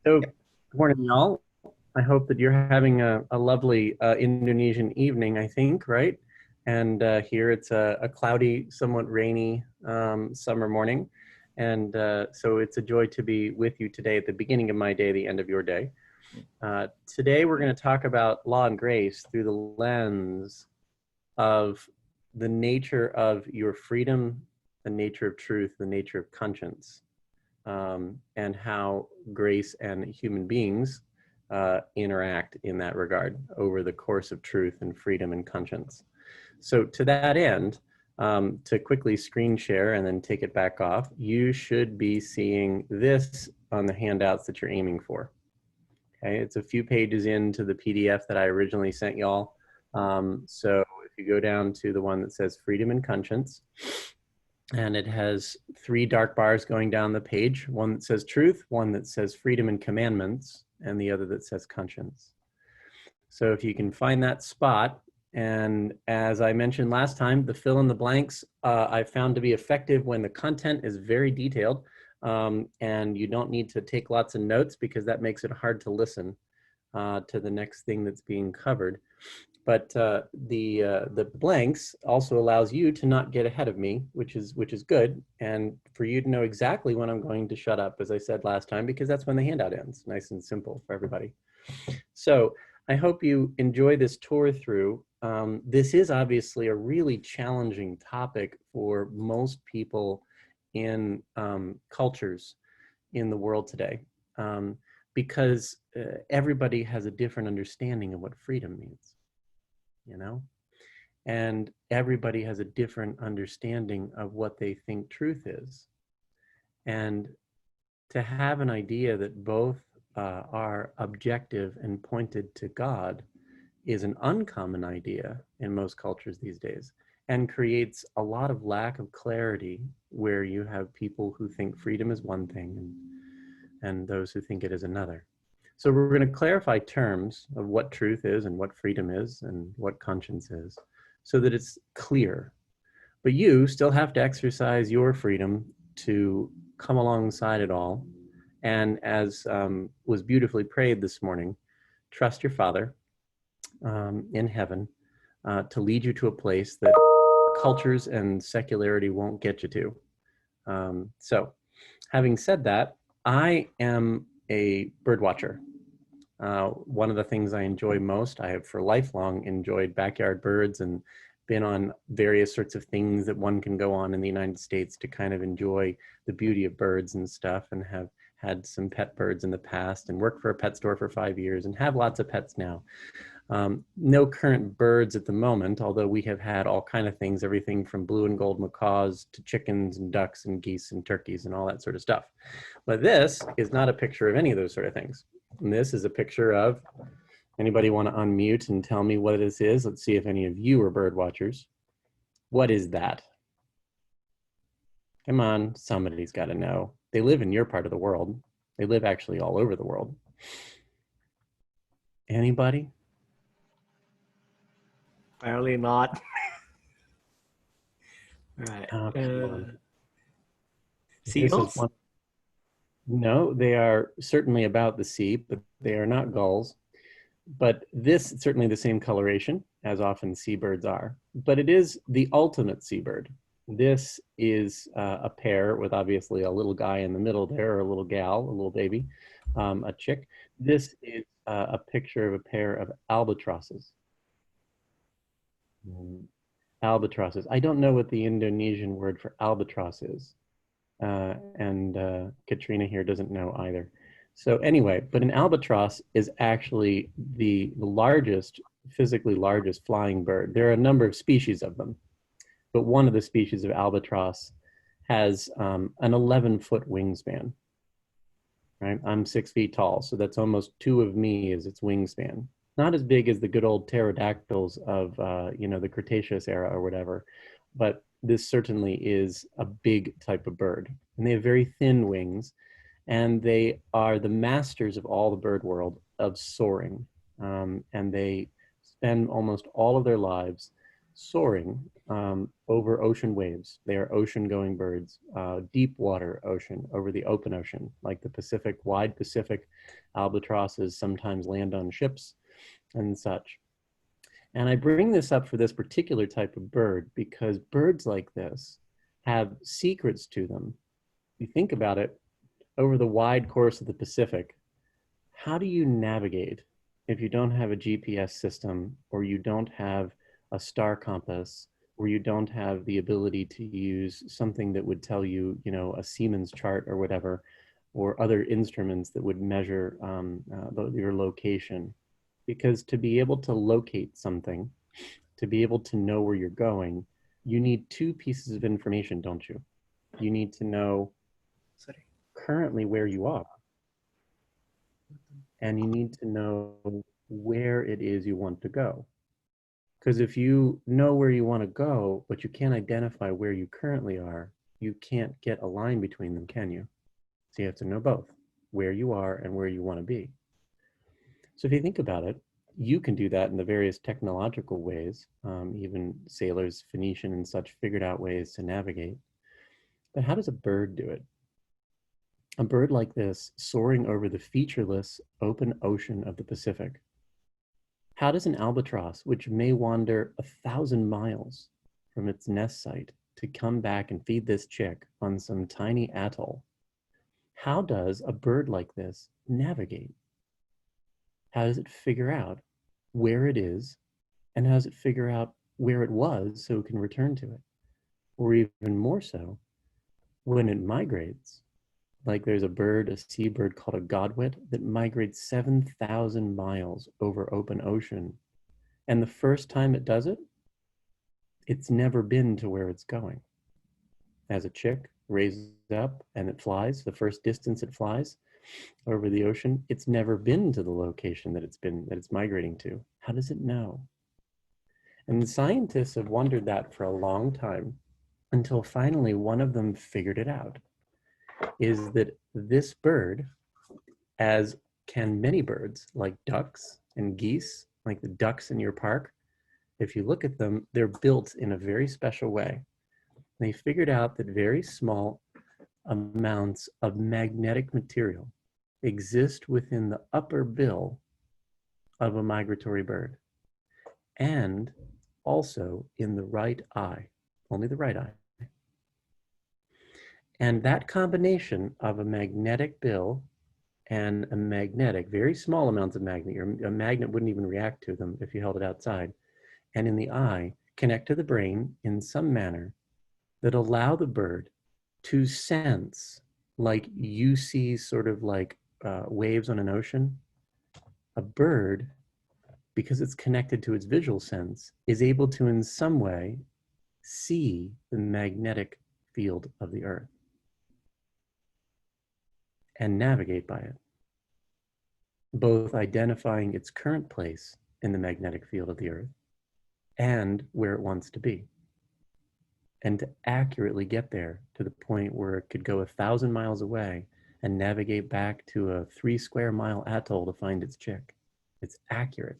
So, good morning, y'all. I hope that you're having a lovely Indonesian evening, I think, right? And here it's a cloudy, somewhat rainy summer morning. And so it's a joy to be with you today at the beginning of my day, the end of your day. Today, we're going to talk about law and grace through the lens of the nature of your freedom, the nature of truth, the nature of conscience. And how grace and human beings interact in that regard over the course of truth and freedom and conscience. So to that end, to quickly screen share and then take it back off, you should be seeing this on the handouts that you're aiming for. Okay, it's a few pages into the PDF that I originally sent y'all. So if you go down to the one that says freedom and conscience, and it has three dark bars going down the page, one that says truth, one that says freedom and commandments, and the other that says conscience. So if you can find that spot, and as I mentioned last time, the fill in the blanks I found to be effective when the content is very detailed, and you don't need to take lots of notes because that makes it hard to listen to the next thing that's being covered. But the blanks also allows you to not get ahead of me, which is good, and for you to know exactly when I'm going to shut up, as I said last time, because that's when the handout ends, nice and simple for everybody. So I hope you enjoy this tour through. This is obviously a really challenging topic for most people in cultures in the world today, because everybody has a different understanding of what freedom means. You know, and everybody has a different understanding of what they think truth is. And to have an idea that both are objective and pointed to God is an uncommon idea in most cultures these days, and creates a lot of lack of clarity where you have people who think freedom is one thing and those who think it is another. So we're going to clarify terms of what truth is and what freedom is and what conscience is so that it's clear. But you still have to exercise your freedom to come alongside it all. And as was beautifully prayed this morning, trust your Father in heaven to lead you to a place that cultures and secularity won't get you to. So having said that, I am a bird watcher. One of the things I enjoy most, I have for lifelong enjoyed backyard birds and been on various sorts of things that one can go on in the United States to kind of enjoy the beauty of birds and stuff, and have had some pet birds in the past and worked for a pet store for 5 years and have lots of pets now. No current birds at the moment, although we have had all kind of things, everything from blue and gold macaws to chickens and ducks and geese and turkeys and all that sort of stuff. But this is not a picture of any of those sort of things. And this is a picture of, anybody want to unmute and tell me what this is? Let's see if any of you are bird watchers. What is that? Come on, somebody's got to know. They live in your part of the world. They live actually all over the world. Anybody? Apparently not. All right. Oh, come on. Seagulls? No, they are certainly about the sea, but they are not gulls. But this is certainly the same coloration as often seabirds are, but it is the ultimate seabird. This is a pair with obviously a little guy in the middle there, or a little gal, a little baby, a chick. This is a picture of a pair of albatrosses. Albatrosses. I don't know what the Indonesian word for albatross is. And Katrina here doesn't know either. So anyway, but an albatross is actually the largest, physically largest flying bird. There are a number of species of them, but one of the species of albatross has an 11-foot wingspan. Right, I'm 6 feet tall, so that's almost 2 of me is its wingspan. Not as big as the good old pterodactyls of the Cretaceous era or whatever, but this certainly is a big type of bird. And they have very thin wings, and they are the masters of all the bird world of soaring. And they spend almost all of their lives soaring over ocean waves. They are ocean-going birds, deep water ocean, over the open ocean, like the Pacific, wide Pacific. Albatrosses sometimes land on ships and such. And I bring this up for this particular type of bird because birds like this have secrets to them. You think about it, over the wide course of the Pacific, how do you navigate if you don't have a GPS system, or you don't have a star compass, or you don't have the ability to use something that would tell you, a Siemens chart or whatever, or other instruments that would measure your location? Because to be able to locate something, to be able to know where you're going, you need two pieces of information, don't you? You need to know currently where you are, and you need to know where it is you want to go. Because if you know where you want to go, but you can't identify where you currently are, you can't get a line between them, can you? So you have to know both, where you are and where you want to be. So if you think about it, you can do that in the various technological ways. Even sailors, Phoenician and such, figured out ways to navigate. But how does a bird do it? A bird like this, soaring over the featureless open ocean of the Pacific. How does an albatross, which may wander 1,000 miles from its nest site to come back and feed this chick on some tiny atoll, how does a bird like this navigate? How does it figure out where it is, and how does it figure out where it was so it can return to it? Or even more so, when it migrates, like there's a bird, a seabird called a godwit, that migrates 7,000 miles over open ocean. And the first time it does it, it's never been to where it's going. As a chick raises up and it flies, the first distance it flies over the ocean, it's never been to the location that it's migrating to. How does it know? And the scientists have wondered that for a long time, until finally one of them figured it out. Is that this bird, as can many birds, like ducks and geese, like the ducks in your park, if you look at them, they're built in a very special way. They figured out that very small amounts of magnetic material exist within the upper bill of a migratory bird, and also in the right eye, only the right eye. And that combination of a magnetic bill and a magnetic, very small amounts of magnet, a magnet wouldn't even react to them if you held it outside, and in the eye, connect to the brain in some manner that allow the bird to sense, like you see sort of like waves on an ocean. A bird, because it's connected to its visual sense, is able to in some way see the magnetic field of the earth and navigate by it, both identifying its current place in the magnetic field of the earth and where it wants to be, and to accurately get there to the point where it could go 1,000 miles away and navigate back to a 3-square-mile atoll to find its chick. It's accurate,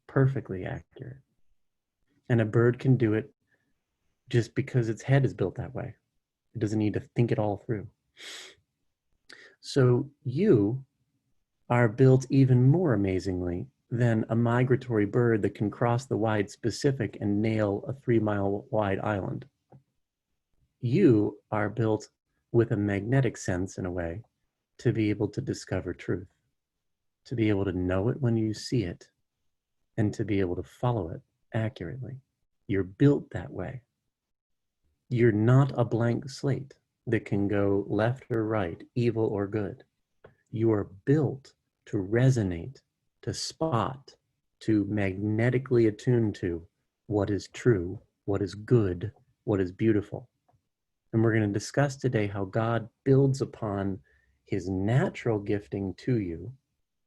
perfectly accurate. And a bird can do it just because its head is built that way. It doesn't need to think it all through. So you are built even more amazingly than a migratory bird that can cross the wide Pacific and nail a 3-mile wide island. You are built with a magnetic sense, in a way, to be able to discover truth, to be able to know it when you see it, and to be able to follow it accurately. You're built that way. You're not a blank slate that can go left or right, evil or good. You are built to resonate, to spot, to magnetically attune to what is true, what is good, what is beautiful. And we're going to discuss today how God builds upon his natural gifting to you,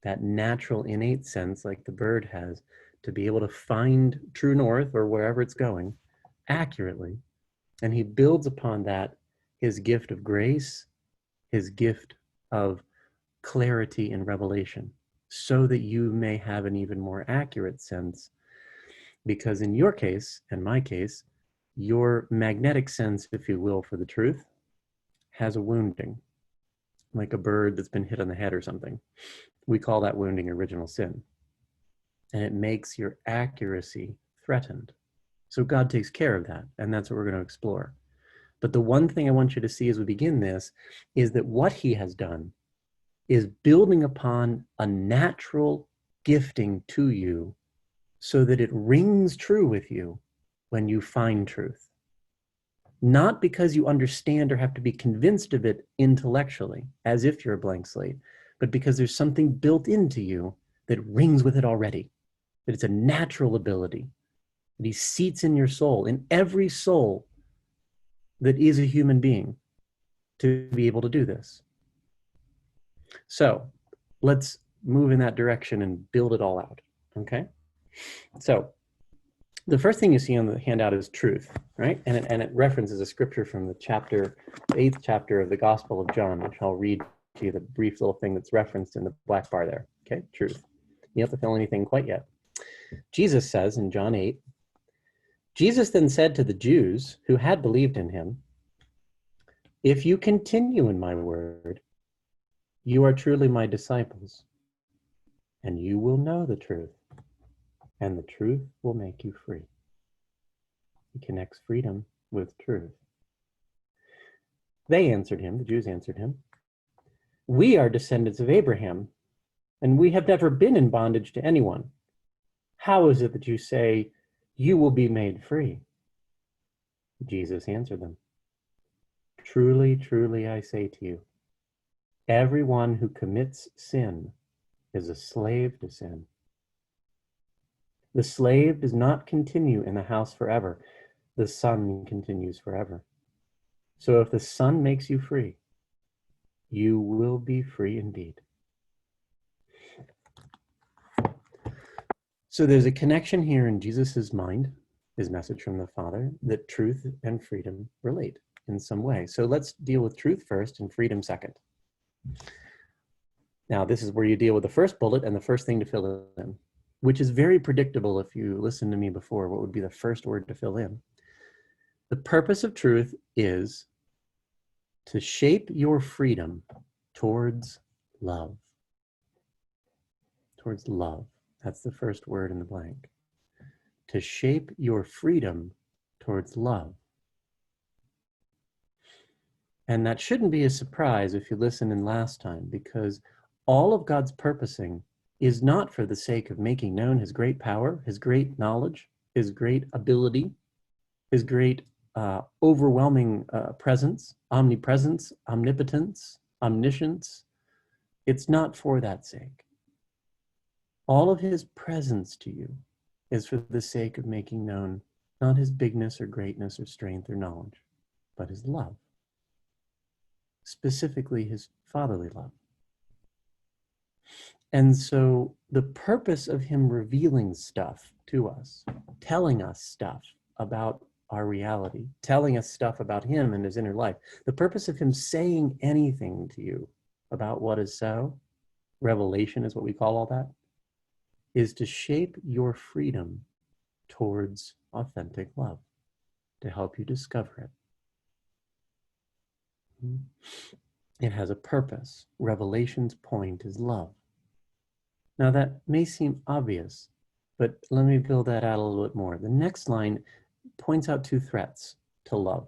that natural innate sense like the bird has, to be able to find true north or wherever it's going accurately. And he builds upon that his gift of grace, his gift of clarity and revelation, so that you may have an even more accurate sense Because in your case and my case, your magnetic sense, if you will, for the truth has a wounding, like a bird that's been hit on the head or something. We call that wounding original sin. And it makes your accuracy threatened. So God takes care of that, and that's what we're going to explore. But the one thing I want you to see as we begin this is that what he has done is building upon a natural gifting to you so that it rings true with you when you find truth. Not because you understand or have to be convinced of it intellectually, as if you're a blank slate, but because there's something built into you that rings with it already, that it's a natural ability, that he seats in your soul, in every soul that is a human being, to be able to do this. So let's move in that direction and build it all out, okay? So the first thing you see on the handout is truth, right? And it references a scripture from the 8th chapter of the Gospel of John, which I'll read to you, the brief little thing that's referenced in the black bar there, okay? Truth. You don't have to fill anything quite yet. Jesus says in John 8, Jesus then said to the Jews who had believed in him, "If you continue in my word, you are truly my disciples, and you will know the truth, and the truth will make you free." He connects freedom with truth. They answered him, the Jews answered him, "We are descendants of Abraham, and we have never been in bondage to anyone. How is it that you say you will be made free?" Jesus answered them, "Truly, truly, I say to you, everyone who commits sin is a slave to sin. The slave does not continue in the house forever. The Son continues forever. So if the Son makes you free, you will be free indeed." So there's a connection here in Jesus's mind, his message from the Father, that truth and freedom relate in some way. So let's deal with truth first and freedom second. Now, this is where you deal with the first bullet and the first thing to fill in, which is very predictable if you listened to me before. What would be the first word to fill in? The purpose of truth is to shape your freedom towards love. Towards love. That's the first word in the blank. To shape your freedom towards love. And that shouldn't be a surprise if you listen in last time, because all of God's purposing is not for the sake of making known his great power, his great knowledge, his great ability, his great overwhelming presence, omnipresence, omnipotence, omniscience. It's not for that sake. All of his presence to you is for the sake of making known not his bigness or greatness or strength or knowledge, but his love. Specifically his fatherly love. And so the purpose of him revealing stuff to us, telling us stuff about our reality, telling us stuff about him and his inner life, the purpose of him saying anything to you about what is so, revelation is what we call all that, is to shape your freedom towards authentic love, to help you discover it. It has a purpose. Revelation's point is love. Now that may seem obvious, but let me build that out a little bit more. The next line points out two threats to love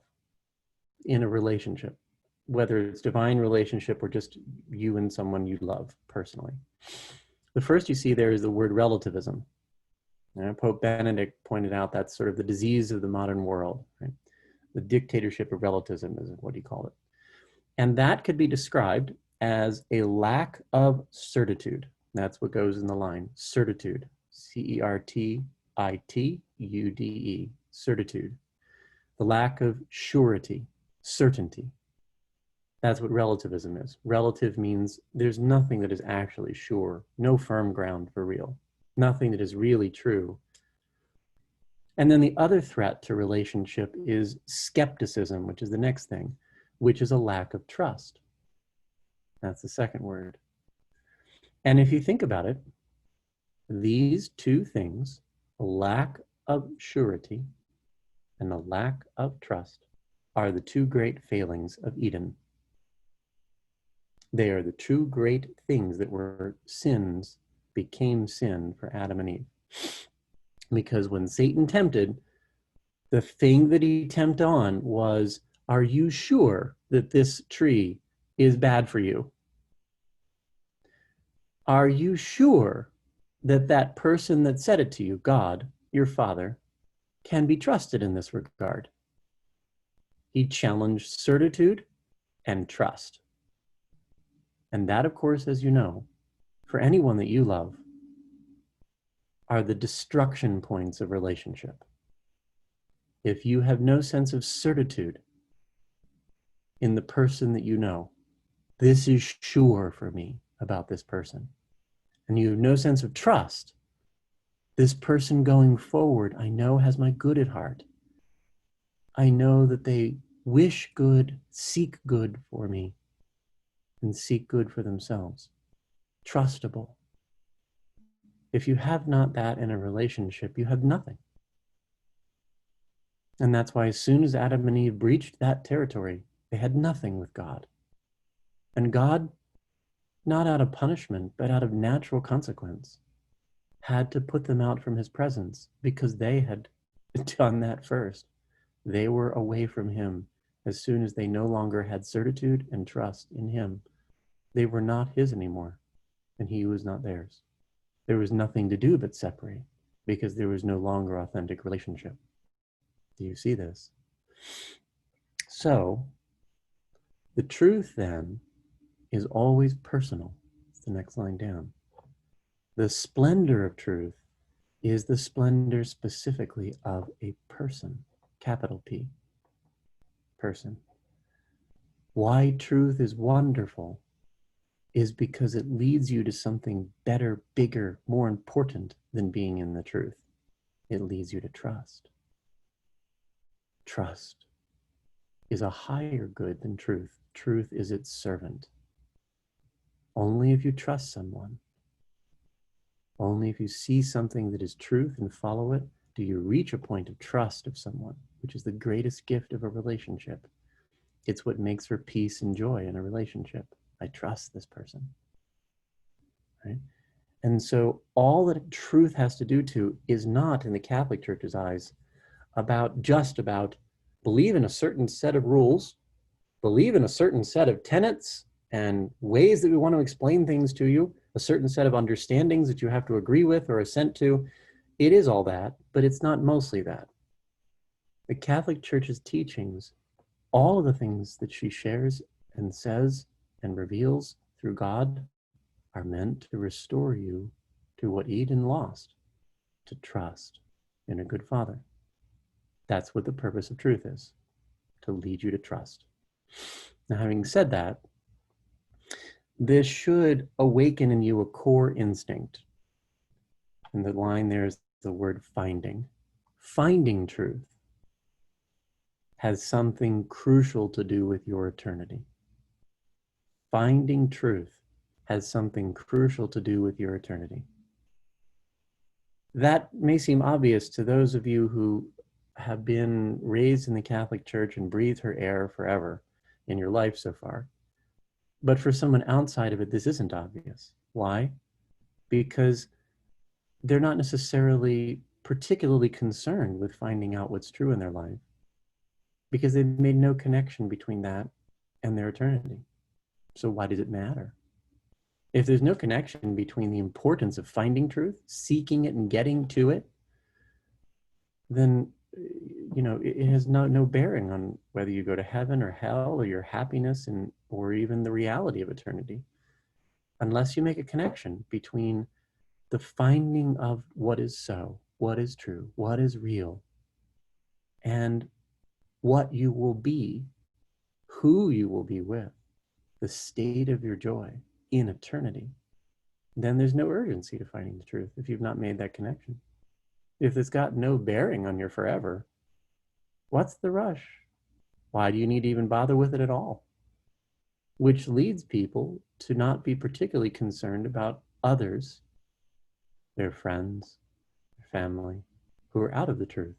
in a relationship, whether it's divine relationship or just you and someone you love personally. The first you see there is the word relativism. Pope Benedict pointed out that's sort of the disease of the modern world, right? The dictatorship of relativism is what he called it. And that could be described as a lack of certitude. That's what goes in the line, certitude, certitude, certitude. The lack of surety, certainty. That's what relativism is. Relative means there's nothing that is actually sure, no firm ground for real, nothing that is really true. And then the other threat to relationship is skepticism, which is the next thing, which is a lack of trust. That's the second word. And if you think about it, these two things, a lack of surety and a lack of trust are the two great failings of Eden. They are the two great things that were sins, became sin for Adam and Eve. Because when Satan tempted, the thing that he tempted on was, are you sure that this tree is bad for you? Are you sure that that person that said it to you, God, your Father, can be trusted in this regard? He challenged certitude and trust. And that, of course, as you know, for anyone that you love, are the destruction points of relationship. If you have no sense of certitude in the person that you know, this is sure for me about this person, and you have no sense of trust, this person going forward, I know has my good at heart. I know that they wish good, seek good for me, and seek good for themselves. Trustable. If you have not that in a relationship, you have nothing. And that's why as soon as Adam and Eve breached that territory, they had nothing with God. And God, not out of punishment, but out of natural consequence, had to put them out from his presence because they had done that first. They were away from him as soon as they no longer had certitude and trust in him. They were not his anymore, and he was not theirs. There was nothing to do but separate because there was no longer authentic relationship. Do you see this? So, the truth then is always personal. It's the next line down. The splendor of truth is the splendor specifically of a person, capital P, person. Why truth is wonderful is because it leads you to something better, bigger, more important than being in the truth. It leads you to trust. Trust is a higher good than truth. Truth is its servant. Only if you trust someone, only if you see something that is truth and follow it, do you reach a point of trust of someone, which is the greatest gift of a relationship. It's what makes for peace and joy in a relationship. I trust this person, right? And so all that truth has to do to is not, in the Catholic Church's eyes, just about believe in a certain set of rules, believe in a certain set of tenets and ways that we want to explain things to you, a certain set of understandings that you have to agree with or assent to. It is all that, but it's not mostly that. The Catholic Church's teachings, all of the things that she shares and says and reveals through God are meant to restore you to what Eden lost, to trust in a good Father. That's what the purpose of truth is, to lead you to trust. Now, having said that, this should awaken in you a core instinct. And the line there is the word finding. Finding truth has something crucial to do with your eternity. Finding truth has something crucial to do with your eternity. That may seem obvious to those of you who have been raised in the Catholic Church and breathed her air forever in your life so far. But for someone outside of it, this isn't obvious. Why? Because they're not necessarily particularly concerned with finding out what's true in their life, because they've made no connection between that and their eternity. So why does it matter? If there's no connection between the importance of finding truth, seeking it and getting to it, then it has no bearing on whether you go to heaven or hell or your happiness or even the reality of eternity, unless you make a connection between the finding of what is so, what is true, what is real, and what you will be, who you will be with, the state of your joy in eternity. Then there's no urgency to finding the truth if you've not made that connection. If it's got no bearing on your forever, what's the rush? Why do you need to even bother with it at all? Which leads people to not be particularly concerned about others, their friends, their family, who are out of the truth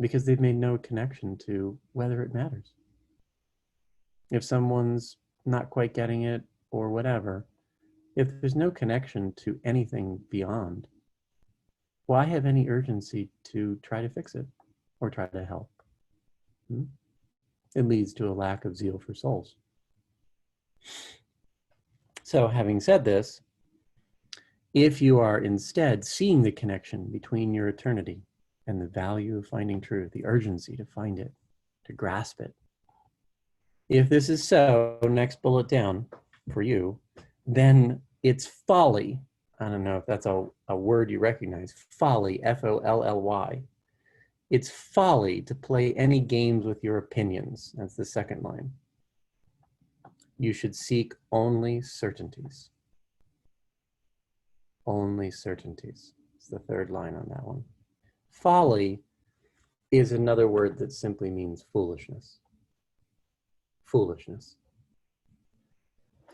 because they've made no connection to whether it matters. If someone's not quite getting it or whatever, if there's no connection to anything beyond, why have any urgency to try to fix it or try to help? It leads to a lack of zeal for souls. So having said this, if you are instead seeing the connection between your eternity and the value of finding truth, the urgency to find it, to grasp it, if this is so, next bullet down for you, then it's folly. I don't know if that's a word you recognize. Folly, F-O-L-L-Y. It's folly to play any games with your opinions. That's the second line. You should seek only certainties. Only certainties. It's the third line on that one. Folly is another word that simply means foolishness. Foolishness.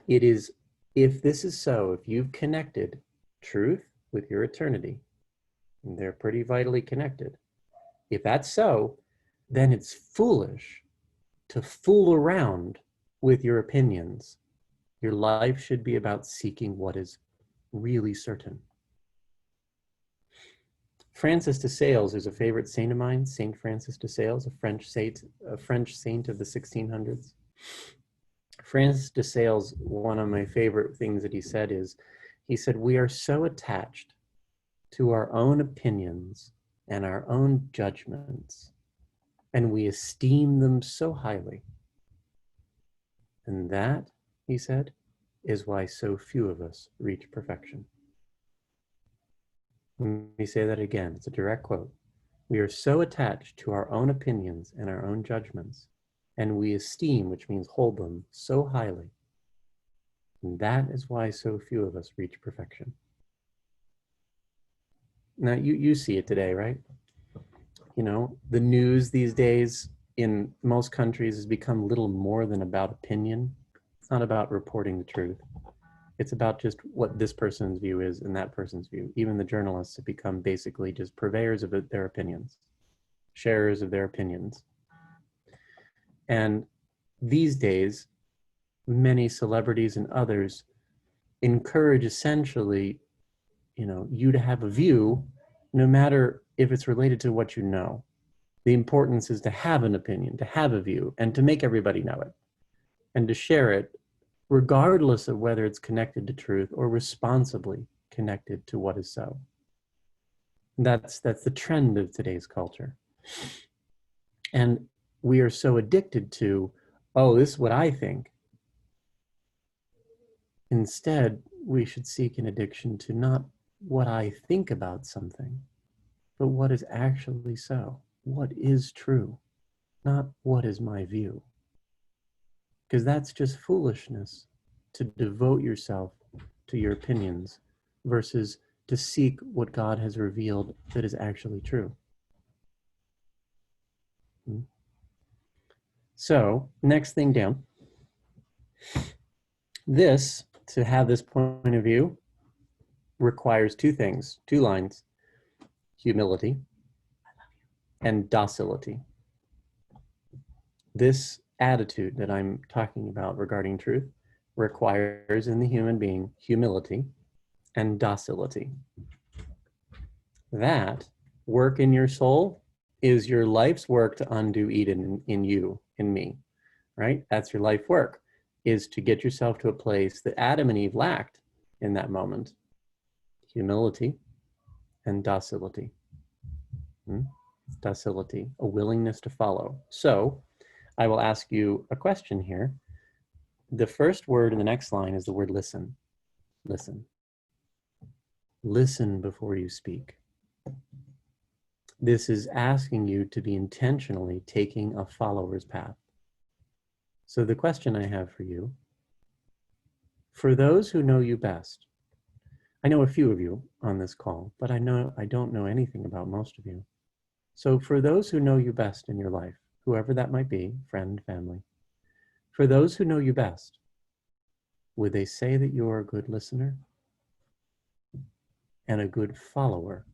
It is, if this is so, if you've connected truth with your eternity, and they're pretty vitally connected, if that's so, then it's foolish to fool around with your opinions. Your life should be about seeking what is really certain. Francis de Sales is a favorite saint of mine, Saint Francis de Sales, a French saint of the 1600s. Francis de Sales, one of my favorite things that he said is, he said, we are so attached to our own opinions and our own judgments, and we esteem them so highly. And that, he said, is why so few of us reach perfection. Let me say that again. It's a direct quote. We are so attached to our own opinions and our own judgments, and we esteem, which means hold them, so highly. And that is why so few of us reach perfection. Now, you see it today, right? You know, the news these days in most countries has become little more than about opinion. It's not about reporting the truth. It's about just what this person's view is and that person's view. Even the journalists have become basically just purveyors of their opinions, sharers of their opinions. And these days, many celebrities and others encourage essentially, you to have a view, no matter if it's related to what you know. The importance is to have an opinion, to have a view, and to make everybody know it, and to share it, regardless of whether it's connected to truth or responsibly connected to what is so. That's the trend of today's culture. And we are so addicted to, oh, this is what I think. Instead, we should seek an addiction to not what I think about something, but what is actually so. What is true, not what is my view. Because that's just foolishness to devote yourself to your opinions versus to seek what God has revealed that is actually true. So, next thing down. This, to have this point of view, requires two things, two lines: humility and docility. This attitude that I'm talking about regarding truth requires in the human being humility and docility. That work in your soul is your life's work to undo Eden in you, in me, right? That's your life work, is to get yourself to a place that Adam and Eve lacked in that moment. Humility and docility. Docility, a willingness to follow. So I will ask you a question here. The first word in the next line is the word listen. Listen. Listen before you speak. This is asking you to be intentionally taking a follower's path. So the question I have for you, for those who know you best, I know a few of you on this call, but I don't know anything about most of you. So for those who know you best in your life, whoever that might be, friend, family, for those who know you best, would they say that you are a good listener and a good follower?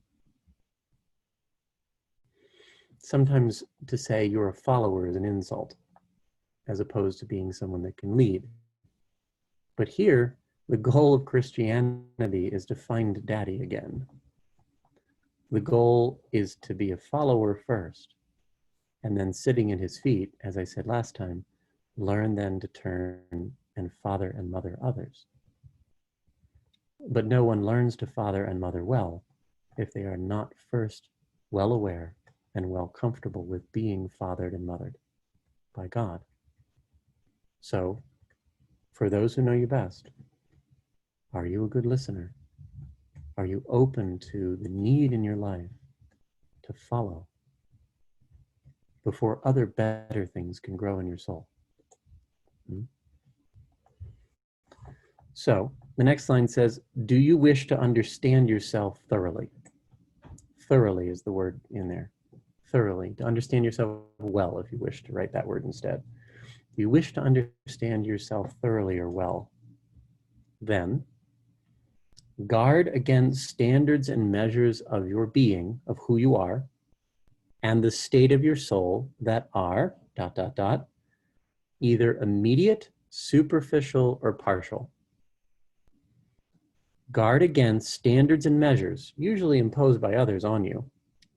Sometimes to say you're a follower is an insult, as opposed to being someone that can lead. But here, the goal of Christianity is to find Daddy again. The goal is to be a follower first, and then sitting at his feet, as I said last time, learn then to turn and father and mother others. But no one learns to father and mother well if they are not first well aware and well comfortable with being fathered and mothered by God. So, for those who know you best, are you a good listener? Are you open to the need in your life to follow before other better things can grow in your soul? So, the next line says, do you wish to understand yourself thoroughly? Thoroughly is the word in there. Thoroughly, to understand yourself well, if you wish to write that word instead. If you wish to understand yourself thoroughly or well, then guard against standards and measures of your being, of who you are, and the state of your soul that are, ... either immediate, superficial, or partial. Guard against standards and measures, usually imposed by others on you,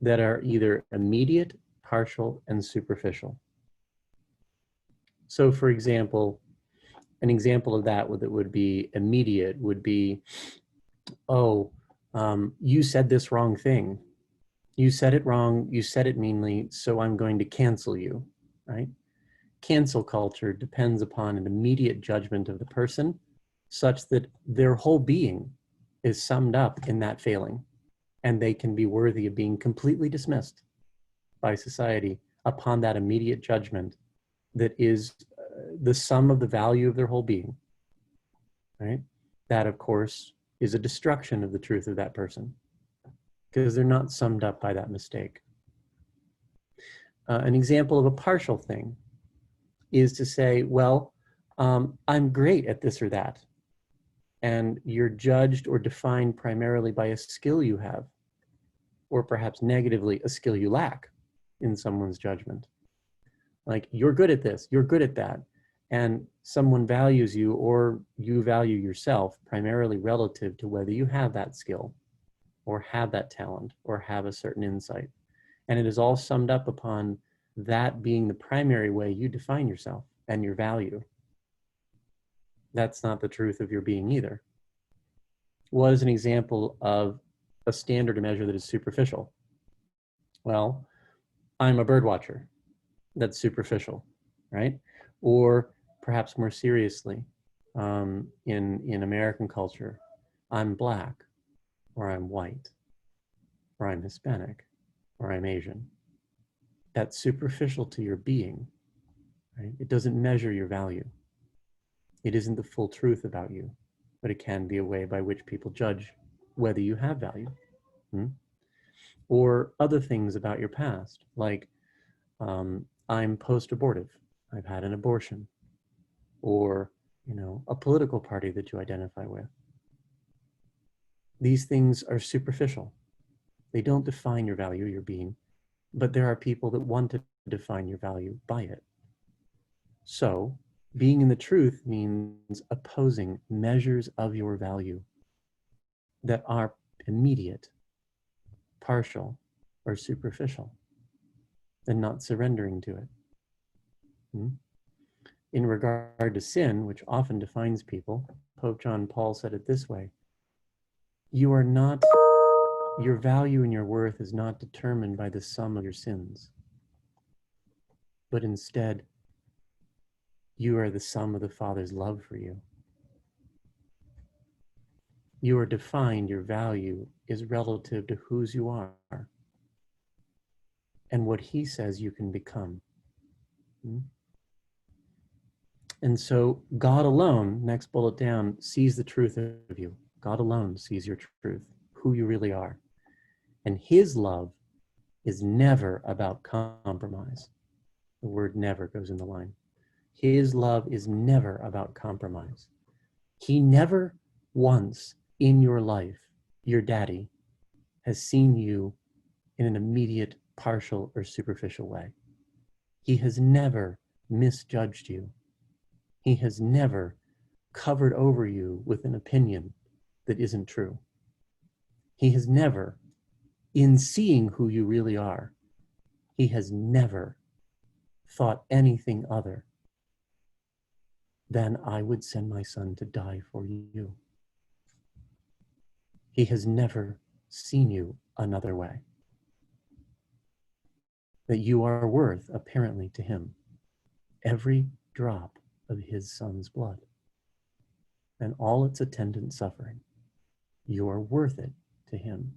that are either immediate, partial, and superficial. So, for example, an example of that would be immediate would be, oh, you said this wrong thing. You said it wrong, you said it meanly, so I'm going to cancel you, right? Cancel culture depends upon an immediate judgment of the person such that their whole being is summed up in that failing, and they can be worthy of being completely dismissed by society upon that immediate judgment that is the sum of the value of their whole being, right? That, of course, is a destruction of the truth of that person because they're not summed up by that mistake. An example of a partial thing is to say, well, I'm great at this or that. And you're judged or defined primarily by a skill you have, or perhaps negatively, a skill you lack in someone's judgment. Like, you're good at this, you're good at that. And someone values you or you value yourself primarily relative to whether you have that skill or have that talent or have a certain insight. And it is all summed up upon that being the primary way you define yourself and your value. That's not the truth of your being either. What is an example of a standard or measure that is superficial? Well, I'm a bird watcher. That's superficial, right? Or perhaps more seriously, in American culture, I'm Black, or I'm white, or I'm Hispanic, or I'm Asian. That's superficial to your being, right? It doesn't measure your value. It isn't the full truth about you, but it can be a way by which people judge whether you have value. Or other things about your past, like I'm post-abortive, I've had an abortion, or a political party that you identify with. These things are superficial. They don't define your value, your being, but there are people that want to define your value by it. So, being in the truth means opposing measures of your value that are immediate, partial, or superficial, and not surrendering to it. In regard to sin, which often defines people, Pope John Paul said it this way: your value and your worth is not determined by the sum of your sins, but instead, you are the sum of the Father's love for you. You are defined, your value is relative to whose you are and what he says you can become. And so God alone, next bullet down, sees the truth of you. God alone sees your truth, who you really are. And his love is never about compromise. The word never goes in the line. His love is never about compromise. He never once in your life, your daddy, has seen you in an immediate, partial or superficial way. He has never misjudged you. He has never covered over you with an opinion that isn't true. He has never, in seeing who you really are, he has never thought anything other than I would send my son to die for you. He has never seen you another way. That you are worth, apparently to him, every drop of his son's blood and all its attendant suffering. You are worth it to him.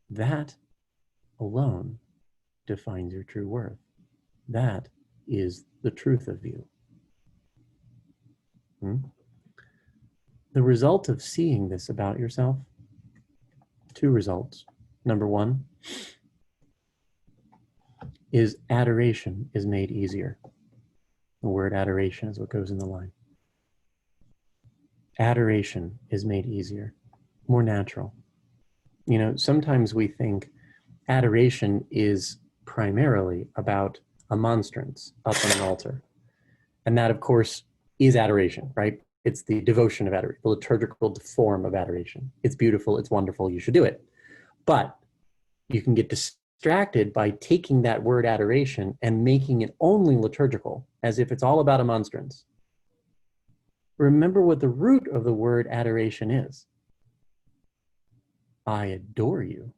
That alone defines your true worth. That is the truth of you. The result of seeing this about yourself, two results. Number one is adoration is made easier. The word adoration is what goes in the line. Adoration is made easier, more natural. You know, sometimes we think adoration is primarily about a monstrance up on an altar. And that, of course, is adoration, right? It's the devotion of adoration, the liturgical form of adoration. It's beautiful, it's wonderful, you should do it. But you can get distracted by taking that word adoration and making it only liturgical, as if it's all about a monstrance. Remember what the root of the word adoration is. I adore you.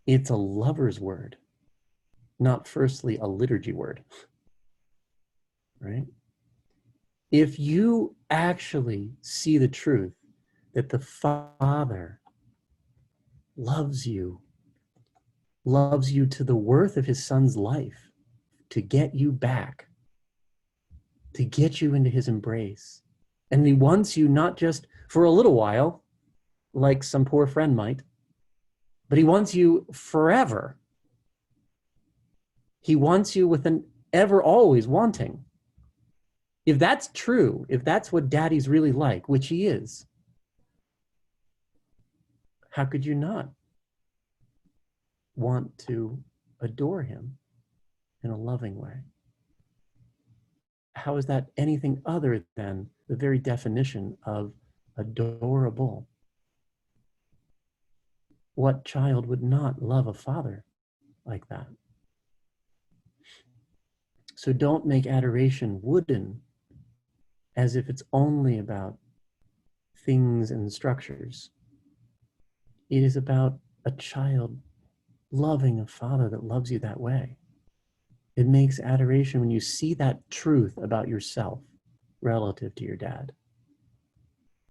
It's a lover's word, not firstly a liturgy word, right? If you actually see the truth that the Father loves you to the worth of his son's life, to get you back, to get you into his embrace. And he wants you not just for a little while, like some poor friend might, but he wants you forever. He wants you with an ever always wanting. If that's true, if that's what daddy's really like, which he is, how could you not want to adore him in a loving way? How is that anything other than the very definition of adorable? What child would not love a father like that? So don't make adoration wooden, as if it's only about things and structures. It is about a child loving a father that loves you that way. It makes adoration when you see that truth about yourself relative to your dad.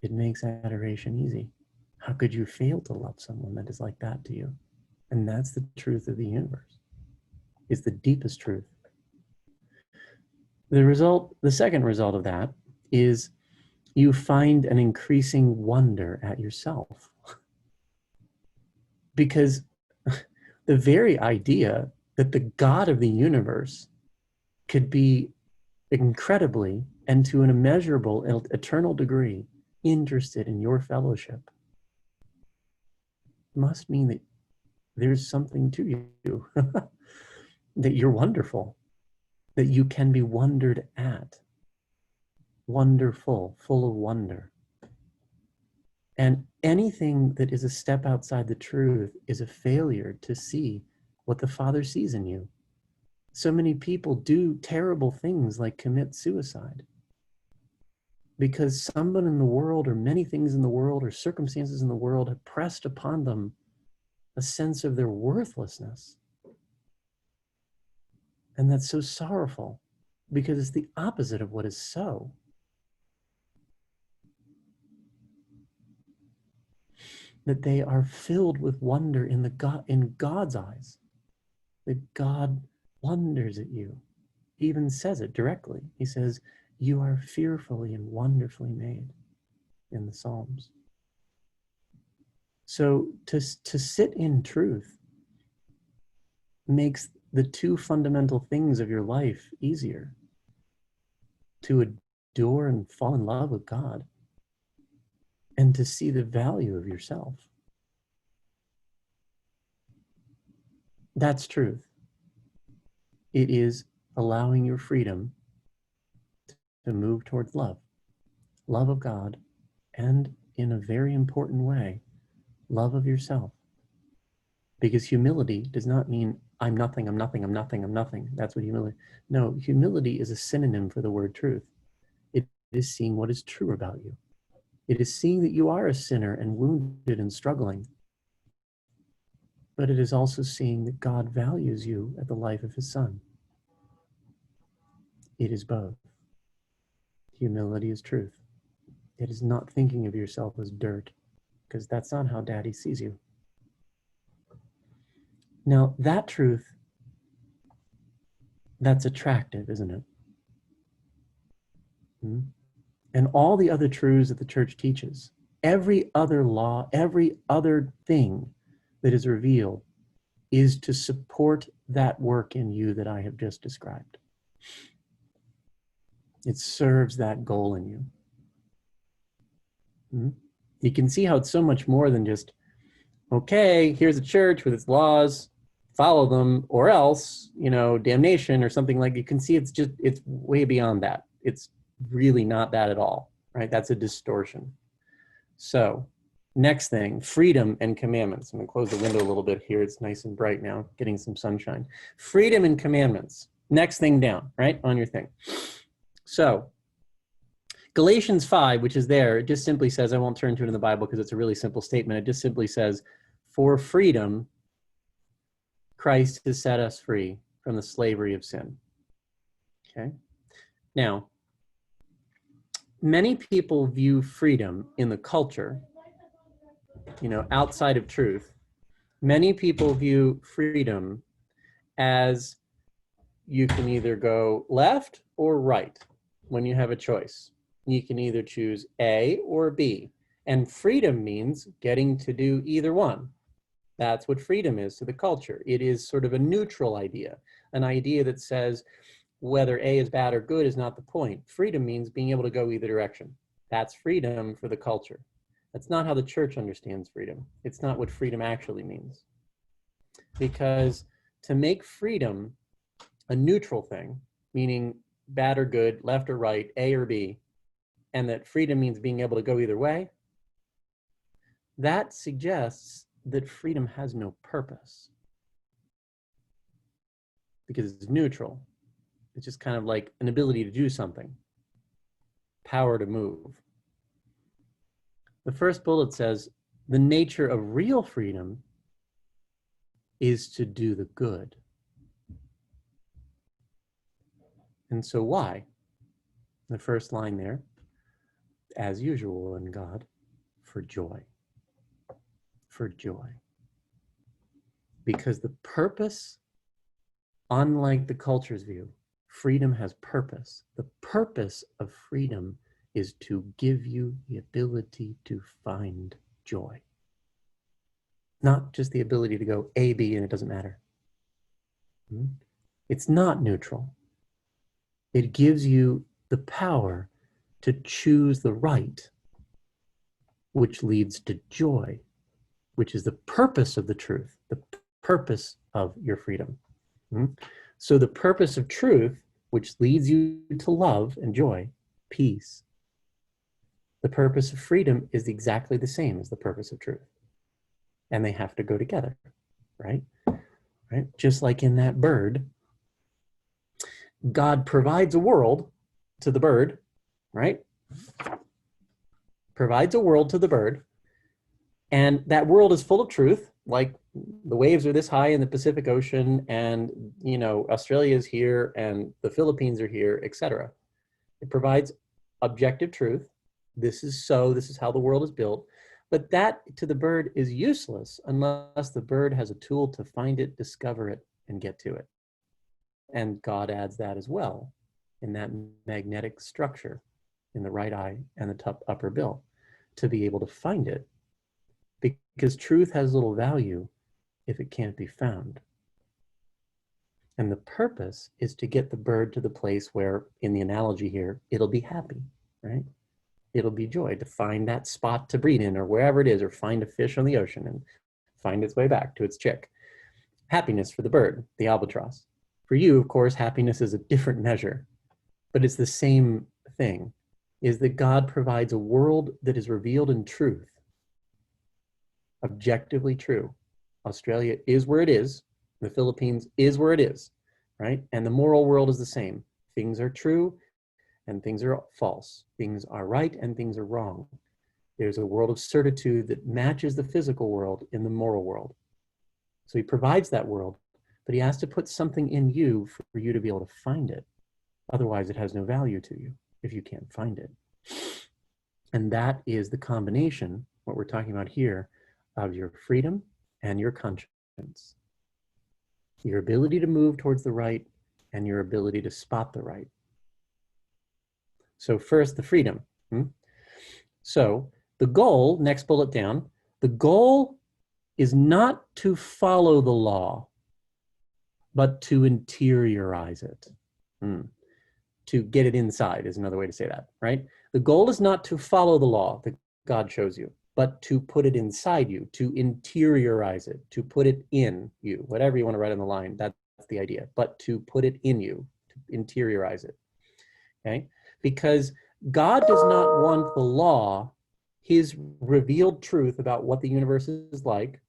It makes adoration easy. How could you fail to love someone that is like that to you? And that's the truth of the universe. It's the deepest truth. The second result of that is you find an increasing wonder at yourself. Because the very idea that the God of the universe could be incredibly and to an immeasurable eternal degree interested in your fellowship must mean that there's something to you, that you're wonderful, that you can be wondered at, wonderful, full of wonder. And anything that is a step outside the truth is a failure to see what the Father sees in you. So many people do terrible things like commit suicide because someone in the world or many things in the world or circumstances in the world have pressed upon them a sense of their worthlessness. And that's so sorrowful because it's the opposite of what is so. That they are filled with wonder in God's eyes. That God wonders at you. He even says it directly. He says, you are fearfully and wonderfully made in the Psalms. So to sit in truth makes the two fundamental things of your life easier. To adore and fall in love with God, and to see the value of yourself. That's truth. It is allowing your freedom to move towards love of God, and in a very important way, love of yourself. Because humility does not mean I'm nothing, I'm nothing, I'm nothing, I'm nothing. That's what humility. No, humility is a synonym for the word truth. It is seeing what is true about you. It is seeing that you are a sinner and wounded and struggling. But it is also seeing that God values you at the life of his son. It is both. Humility is truth. It is not thinking of yourself as dirt, because that's not how Daddy sees you. Now, that truth, that's attractive, isn't it? And all the other truths that the church teaches, every other law, every other thing that is revealed is to support that work in you that I have just described. It serves that goal in you. You can see how it's so much more than just, okay, here's a church with its laws, follow them, or else, damnation or something like. You can see it's way beyond that. It's really not that at all, right? That's a distortion. So next thing, freedom and commandments. I'm gonna close the window a little bit here. It's nice and bright now, getting some sunshine. Freedom and commandments. Next thing down, right, on your thing. So Galatians 5, which is there, it just simply says, I won't turn to it in the Bible because it's a really simple statement. It just simply says, for freedom, Christ has set us free from the slavery of sin. Okay. Now, many people view freedom in the culture, outside of truth. Many people view freedom as you can either go left or right when you have a choice. You can either choose A or B. And freedom means getting to do either one. That's what freedom is to the culture. It is sort of a neutral idea, an idea that says whether A is bad or good is not the point. Freedom means being able to go either direction. That's freedom for the culture. That's not how the church understands freedom. It's not what freedom actually means. Because to make freedom a neutral thing, meaning bad or good, left or right, A or B, and that freedom means being able to go either way, that suggests that freedom has no purpose. Because it's neutral. It's just kind of like an ability to do something, power to move. The first bullet says, the nature of real freedom is to do the good. And so why? The first line there, as usual in God, for joy. For joy. Because the purpose, unlike the culture's view, freedom has purpose. The purpose of freedom is to give you the ability to find joy. Not just the ability to go A, B, and it doesn't matter. It's not neutral. It gives you the power to choose the right, which leads to joy, which is the purpose of the truth, the purpose of your freedom. So the purpose of truth, which leads you to love and joy, peace. The purpose of freedom is exactly the same as the purpose of truth. And they have to go together, right? Right? Just like in that bird, God provides a world to the bird, right? Provides a world to the bird. And that world is full of truth, like the waves are this high in the Pacific Ocean, and Australia is here, and the Philippines are here, etc. It provides objective truth. This is how the world is built. But that to the bird is useless unless the bird has a tool to find it, discover it, and get to it. And God adds that as well in that magnetic structure in the right eye and the top upper bill to be able to find it. Because truth has little value if it can't be found. And the purpose is to get the bird to the place where, in the analogy here, it'll be happy, right? It'll be joy to find that spot to breed in or wherever it is, or find a fish on the ocean and find its way back to its chick. happiness for the bird, the albatross. For you, of course, happiness is a different measure, but it's the same thing, is that God provides a world that is revealed in truth, objectively true. Australia is where it is. The Philippines is where it is, right? And the moral world is the same. Things are true and things are false. Things are right and things are wrong. There's a world of certitude that matches the physical world in the moral world. So he provides that world, but he has to put something in you for you to be able to find it. Otherwise, it has no value to you if you can't find it. And that is the combination, what we're talking about here, of your freedom and your conscience. Your ability to move towards the right and your ability to spot the right. So first, the freedom. So the goal, next bullet down, the goal is not to follow the law, but to interiorize it. To get it inside is another way to say that, right? The goal is not to follow the law that God shows you, but to put it inside you, to interiorize it, to put it in you, whatever you want to write on the line, that's the idea, but to put it in you, to interiorize it, okay? Because God does not want the law, his revealed truth about what the universe is like,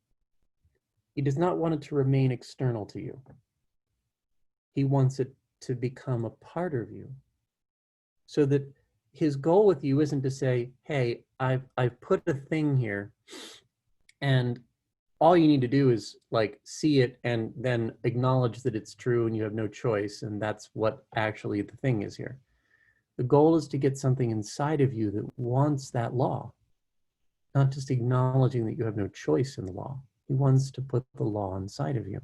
he does not want it to remain external to you. He wants it to become a part of you, so that his goal with you isn't to say, hey, I've put a thing here and all you need to do is like see it and then acknowledge that it's true and you have no choice, and that's what actually the thing is here. The goal is to get something inside of you that wants that law, not just acknowledging that you have no choice in the law. He wants to put the law inside of you.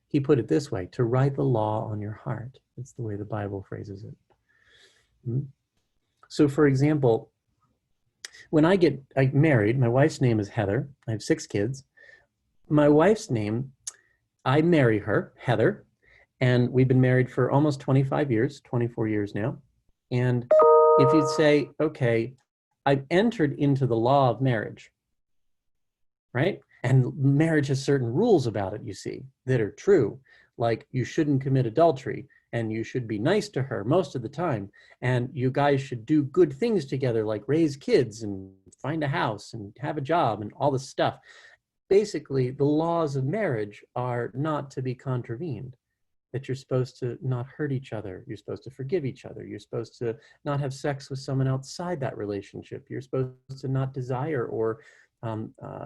He put it this way, to write the law on your heart. That's the way the Bible phrases it. So for example, when I get married, my wife's name is Heather. I have 6 kids. My wife's name, I marry her, Heather, and we've been married for almost 25 years, 24 years now. And if you'd say, okay, I've entered into the law of marriage, right? And marriage has certain rules about it, you see, that are true. Like you shouldn't commit adultery and you should be nice to her most of the time. And you guys should do good things together, like raise kids and find a house and have a job and all this stuff. Basically, the laws of marriage are not to be contravened. That you're supposed to not hurt each other. You're supposed to forgive each other. You're supposed to not have sex with someone outside that relationship. You're supposed to not desire or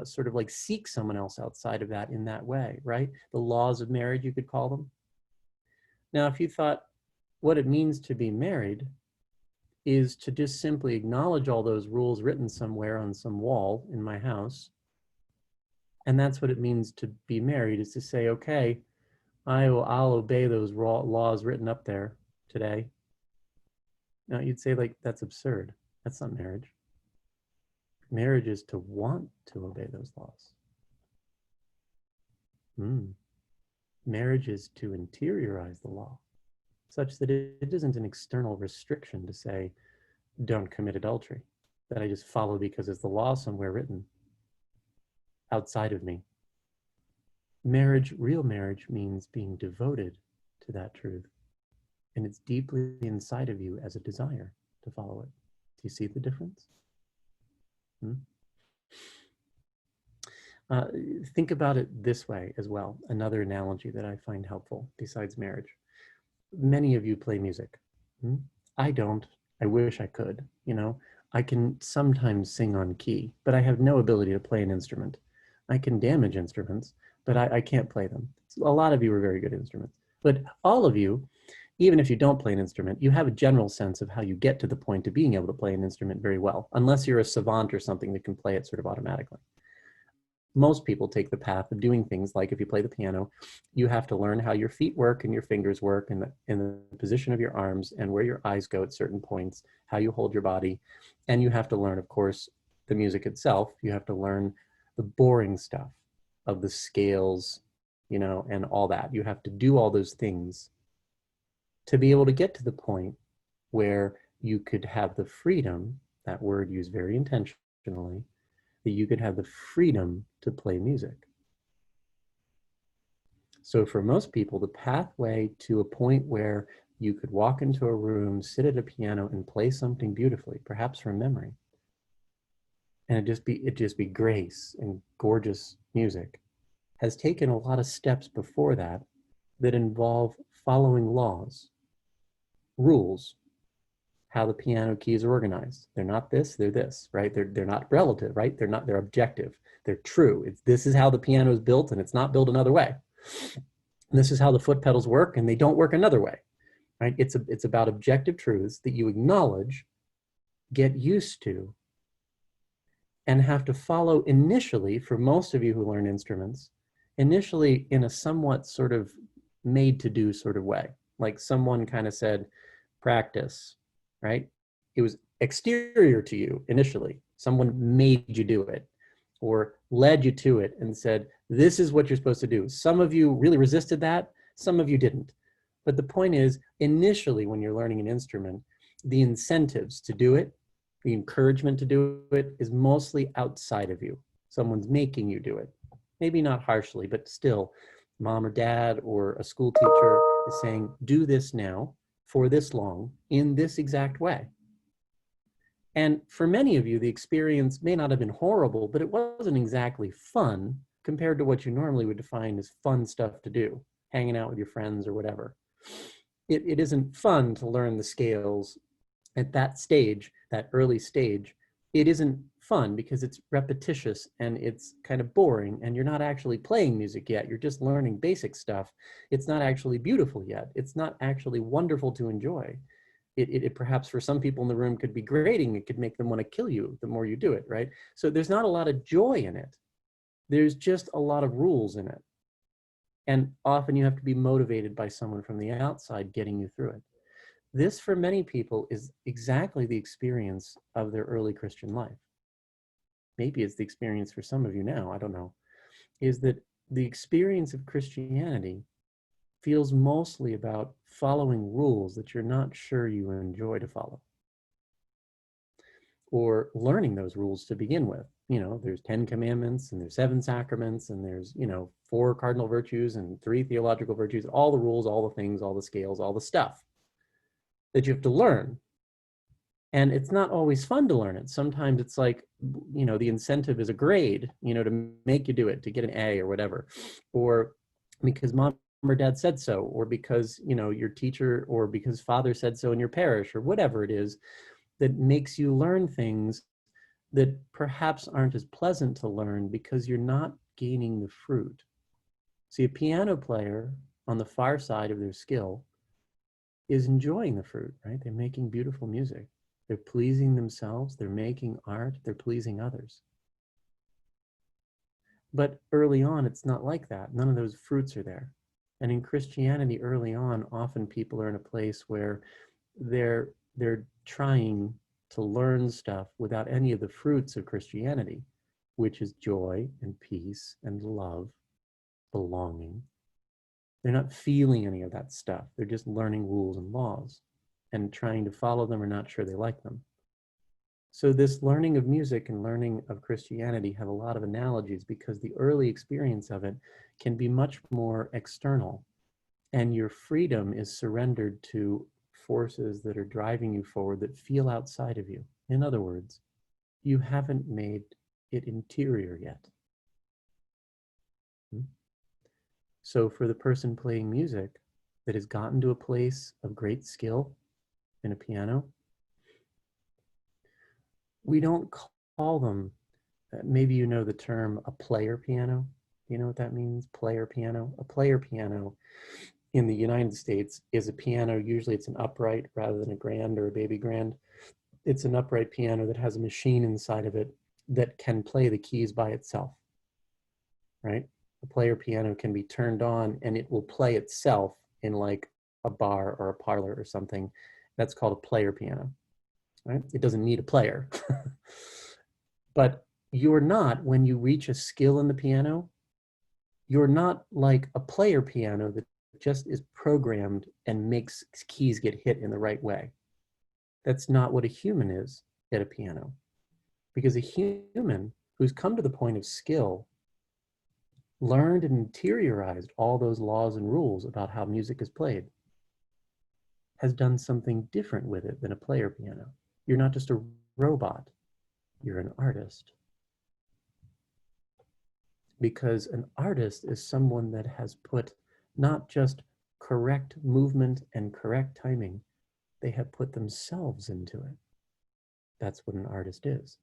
sort of like seek someone else outside of that in that way, right? The laws of marriage, you could call them. Now, if you thought what it means to be married is to just simply acknowledge all those rules written somewhere on some wall in my house, and that's what it means to be married, is to say, okay, I'll obey those laws written up there today. Now, you'd say, like, that's absurd. That's not marriage. Marriage is to want to obey those laws. Marriage is to interiorize the law, such that it isn't an external restriction to say, don't commit adultery, that I just follow because it's the law somewhere written outside of me. Marriage, real marriage, means being devoted to that truth. And it's deeply inside of you as a desire to follow it. Do you see the difference? Think about it this way as well. Another analogy that I find helpful besides marriage. Many of you play music. I don't. I wish I could. You know, I can sometimes sing on key, but I have no ability to play an instrument. I can damage instruments, but I can't play them. A lot of you are very good instruments, but all of you, even if you don't play an instrument, you have a general sense of how you get to the point of being able to play an instrument very well, unless you're a savant or something that can play it sort of automatically. Most people take the path of doing things like, if you play the piano, you have to learn how your feet work and your fingers work and the position of your arms and where your eyes go at certain points, how you hold your body. And you have to learn, of course, the music itself. You have to learn the boring stuff of the scales, you know, and all that. You have to do all those things to be able to get to the point where you could have the freedom, that word used very intentionally, that you could have the freedom to play music. So for most people, the pathway to a point where you could walk into a room, sit at a piano, and play something beautifully, perhaps from memory, and it just be grace and gorgeous music, has taken a lot of steps before that that involve following laws, rules, how the piano keys are organized. They're not this, they're this, right? They're not relative, right? They're objective. They're true. This is how the piano is built, and it's not built another way. And this is how the foot pedals work, and they don't work another way, right? It's about objective truths that you acknowledge, get used to, and have to follow initially, for most of you who learn instruments, initially in a somewhat sort of made to do sort of way. Like someone kind of said, practice, right? It was exterior to you initially. Someone made you do it or led you to it and said, this is what you're supposed to do. Some of you really resisted that. Some of you didn't. But the point is, initially, when you're learning an instrument, the incentives to do it, the encouragement to do it is mostly outside of you. Someone's making you do it. Maybe not harshly, but still, mom or dad or a school teacher is saying, do this now for this long in this exact way. And for many of you, the experience may not have been horrible, but it wasn't exactly fun compared to what you normally would define as fun stuff to do, hanging out with your friends or whatever. It isn't fun to learn the scales at that stage, that early stage. It isn't fun because it's repetitious and it's kind of boring and you're not actually playing music yet. You're just learning basic stuff. It's not actually beautiful yet. It's not actually wonderful to enjoy. It perhaps for some people in the room could be grating. It could make them want to kill you the more you do it, right? So there's not a lot of joy in it. There's just a lot of rules in it. And often you have to be motivated by someone from the outside getting you through it. This, for many people, is exactly the experience of their early Christian life. Maybe it's the experience for some of you now, I don't know, is that the experience of Christianity feels mostly about following rules that you're not sure you enjoy to follow, or learning those rules to begin with. You know, there's 10 commandments and there's 7 sacraments and there's, 4 cardinal virtues and 3 theological virtues, all the rules, all the things, all the scales, all the stuff that you have to learn. And it's not always fun to learn it. Sometimes it's like, the incentive is a grade, to make you do it, to get an A or whatever, or because mom or dad said so, or because, your teacher, or because father said so in your parish, or whatever it is that makes you learn things that perhaps aren't as pleasant to learn because you're not gaining the fruit. See, a piano player on the far side of their skill is enjoying the fruit, right? They're making beautiful music. They're pleasing themselves. They're making art. They're pleasing others. But early on, it's not like that. None of those fruits are there. And in Christianity, early on, often people are in a place where they're trying to learn stuff without any of the fruits of Christianity, which is joy and peace and love, belonging. They're not feeling any of that stuff. They're just learning rules and laws and trying to follow them or not sure they like them. So this learning of music and learning of Christianity have a lot of analogies because the early experience of it can be much more external, and your freedom is surrendered to forces that are driving you forward that feel outside of you. In other words, you haven't made it interior yet. So for the person playing music that has gotten to a place of great skill in a piano, we don't call them, maybe you know the term a player piano. You know what that means? Player piano. A player piano in the United States is a piano, usually it's an upright rather than a grand or a baby grand. It's an upright piano that has a machine inside of it that can play the keys by itself, right? A player piano can be turned on and it will play itself in like a bar or a parlor or something. That's called a player piano, right? It doesn't need a player. But you're not, when you reach a skill in the piano, you're not like a player piano that just is programmed and makes keys get hit in the right way. That's not what a human is at a piano. Because a human who's come to the point of skill learned and interiorized all those laws and rules about how music is played, has done something different with it than a player piano. You're not just a robot, you're an artist. Because an artist is someone that has put not just correct movement and correct timing, they have put themselves into it. That's what an artist is.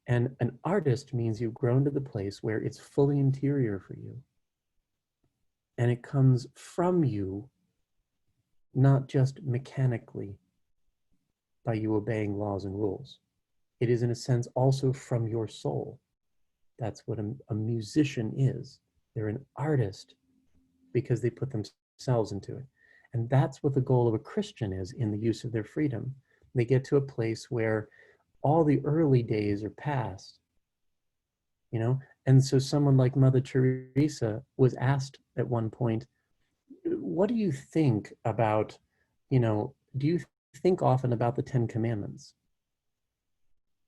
And an artist means you've grown to the place where it's fully interior for you. And it comes from you, not just mechanically by you obeying laws and rules. It is, in a sense, also from your soul. That's what a musician is. They're an artist because they put themselves into it. And that's what the goal of a Christian is in the use of their freedom. They get to a place where all the early days are past, you know? And so someone like Mother Teresa was asked at one point, what do you think about, do you think often about the 10 Commandments?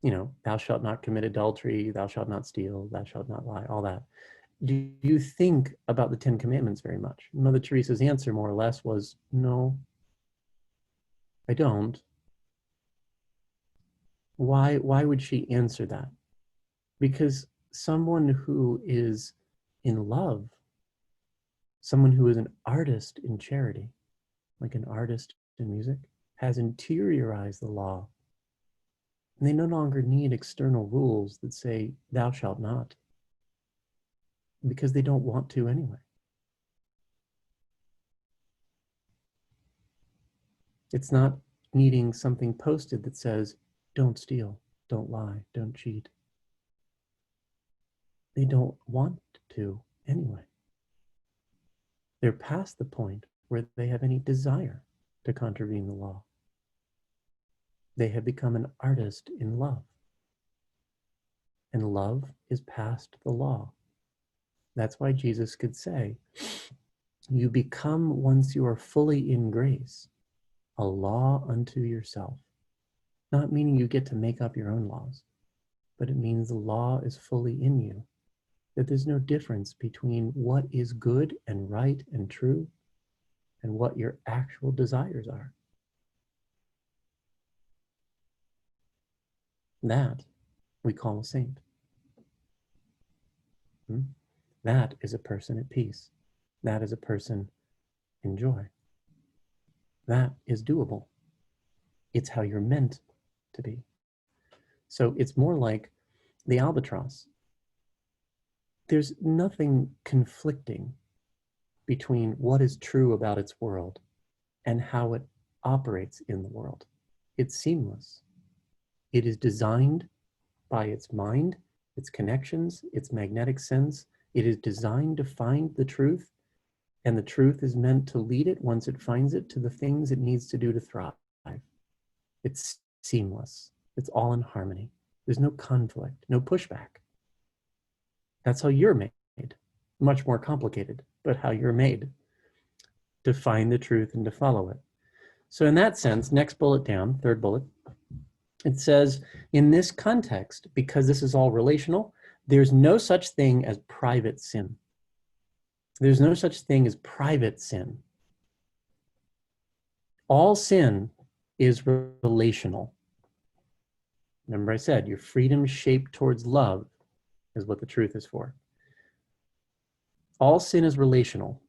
Thou shalt not commit adultery, thou shalt not steal, thou shalt not lie, all that. Do you think about the 10 Commandments very much? Mother Teresa's answer, more or less, was, no, I don't. Why would she answer that? Because someone who is in love, someone who is an artist in charity, like an artist in music, has interiorized the law. And they no longer need external rules that say, thou shalt not, because they don't want to anyway. It's not needing something posted that says, don't steal, don't lie, don't cheat. They don't want to anyway. They're past the point where they have any desire to contravene the law. They have become an artist in love. And love is past the law. That's why Jesus could say, you become, once you are fully in grace, a law unto yourself. Not meaning you get to make up your own laws, but it means the law is fully in you, that there's no difference between what is good and right and true and what your actual desires are. That we call a saint. That is a person at peace. That is a person in joy. That is doable. It's how you're meant to be. So it's more like the albatross. There's nothing conflicting between what is true about its world and how it operates in the world. It's seamless. It is designed by its mind, its connections, its magnetic sense. It is designed to find the truth, and the truth is meant to lead it, once it finds it, to the things it needs to do to thrive. It's seamless. It's all in harmony. There's no conflict, no pushback. That's how you're made. Much more complicated, but how you're made to find the truth and to follow it. So in that sense, next bullet down, third bullet, it says, in this context, because this is all relational, there's no such thing as private sin. There's no such thing as private sin. All sin is relational. Remember I said, your freedom shaped towards love is what the truth is for. All sin is relational.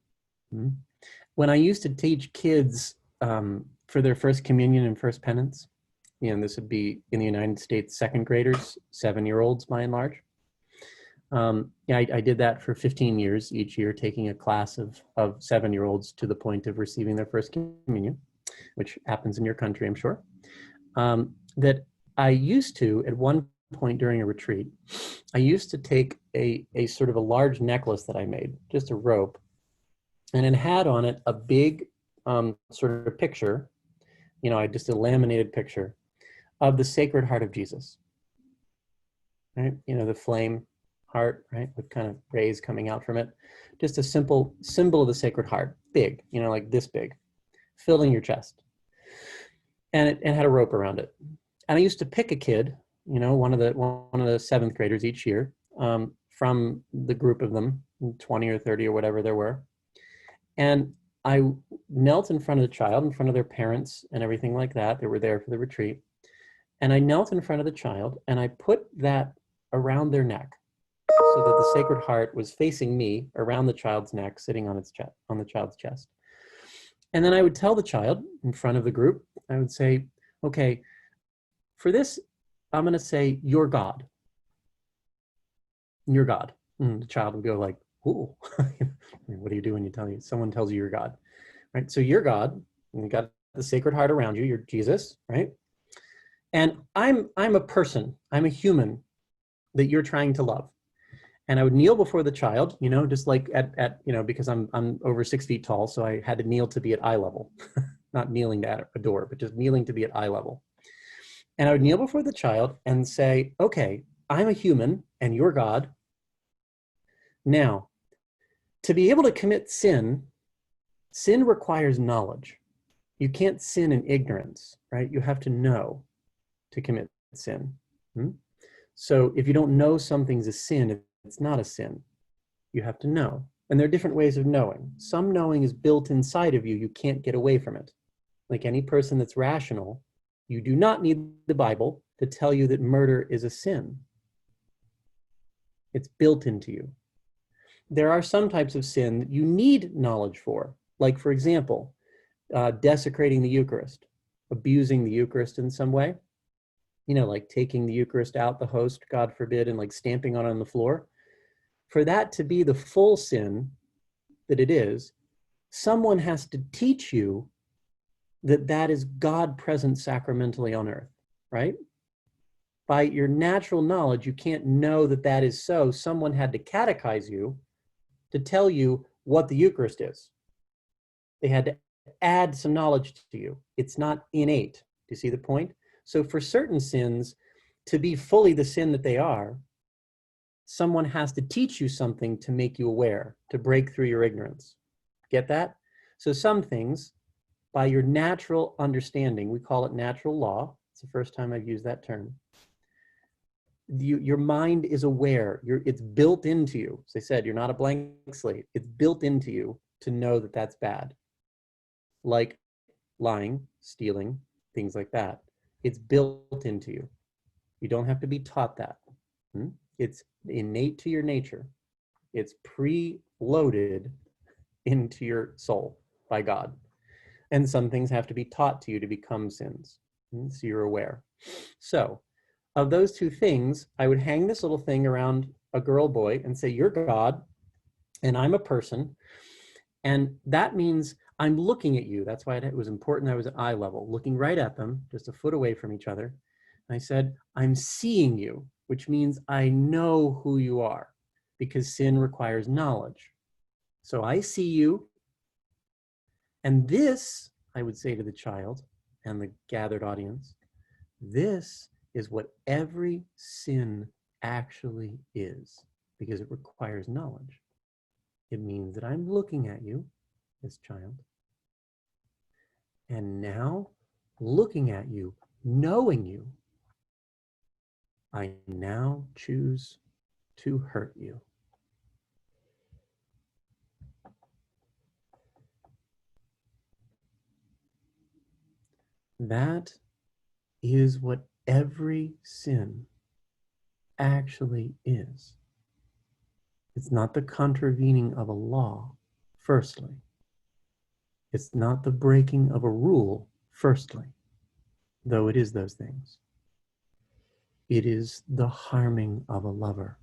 When I used to teach kids for their first communion and first penance, this would be in the United States, second graders, 7-year-olds by and large. I did that for 15 years each year, taking a class of 7-year-olds to the point of receiving their first communion, which happens in your country, I'm sure. That I used to, at one point during a retreat, I used to take a sort of a large necklace that I made, just a rope, and it had on it a big sort of picture, just a laminated picture of the Sacred Heart of Jesus, right? The flame heart, right? With kind of rays coming out from it. Just a simple symbol of the Sacred Heart, big, like this big, filling your chest. And it had a rope around it. And I used to pick a kid, one of the 7th graders each year, from the group of them, 20 or 30 or whatever there were. And I knelt in front of the child, in front of their parents and everything like that. They were there for the retreat. And I knelt in front of the child and I put that around their neck so that the Sacred Heart was facing me around the child's neck, sitting on its chest, on the child's chest. And then I would tell the child in front of the group, I would say, okay, for this, I'm going to say, you're God. You're God. And the child would go like, ooh, what do you do when someone tells you you're God, right? So you're God, and you got the Sacred Heart around you, you're Jesus, right? And I'm a person, I'm a human that you're trying to love. And I would kneel before the child, just like at because I'm over 6 feet tall, so I had to kneel to be at eye level, not kneeling to adore, but just kneeling to be at eye level. And I would kneel before the child and say, okay, I'm a human and you're God. Now, to be able to commit sin, sin requires knowledge. You can't sin in ignorance, right? You have to know to commit sin. So if you don't know something's a sin, it's not a sin. You have to know. And there are different ways of knowing. Some knowing is built inside of you. You can't get away from it. Like any person that's rational, you do not need the Bible to tell you that murder is a sin. It's built into you. There are some types of sin that you need knowledge for. Like, for example, desecrating the Eucharist, abusing the Eucharist in some way. Like taking the Eucharist out, the host, God forbid, and like stamping on the floor. For that to be the full sin that it is, someone has to teach you that that is God present sacramentally on earth, right? By your natural knowledge, you can't know that that is so. Someone had to catechize you to tell you what the Eucharist is. They had to add some knowledge to you. It's not innate. Do you see the point? So for certain sins, to be fully the sin that they are, someone has to teach you something to make you aware, to break through your ignorance. Get that? So some things, by your natural understanding, we call it natural law. It's the first time I've used that term. Your mind is aware. It's built into you. As I said, you're not a blank slate. It's built into you to know that that's bad. Like lying, stealing, things like that. It's built into you. You don't have to be taught that. It's innate to your nature. It's pre-loaded into your soul by God. And some things have to be taught to you to become sins. So you're aware. So of those two things, I would hang this little thing around a girl, boy, and say, you're God, and I'm a person. And that means I'm looking at you. That's why it was important I was at eye level, looking right at them, just a foot away from each other. And I said, I'm seeing you, which means I know who you are, because sin requires knowledge. So I see you. And this, I would say to the child and the gathered audience, this is what every sin actually is, because it requires knowledge. It means that I'm looking at you, this child, and now looking at you, knowing you, I now choose to hurt you. That is what every sin actually is. It's not the contravening of a law, firstly. It's not the breaking of a rule, firstly, though it is those things. It is the harming of a lover.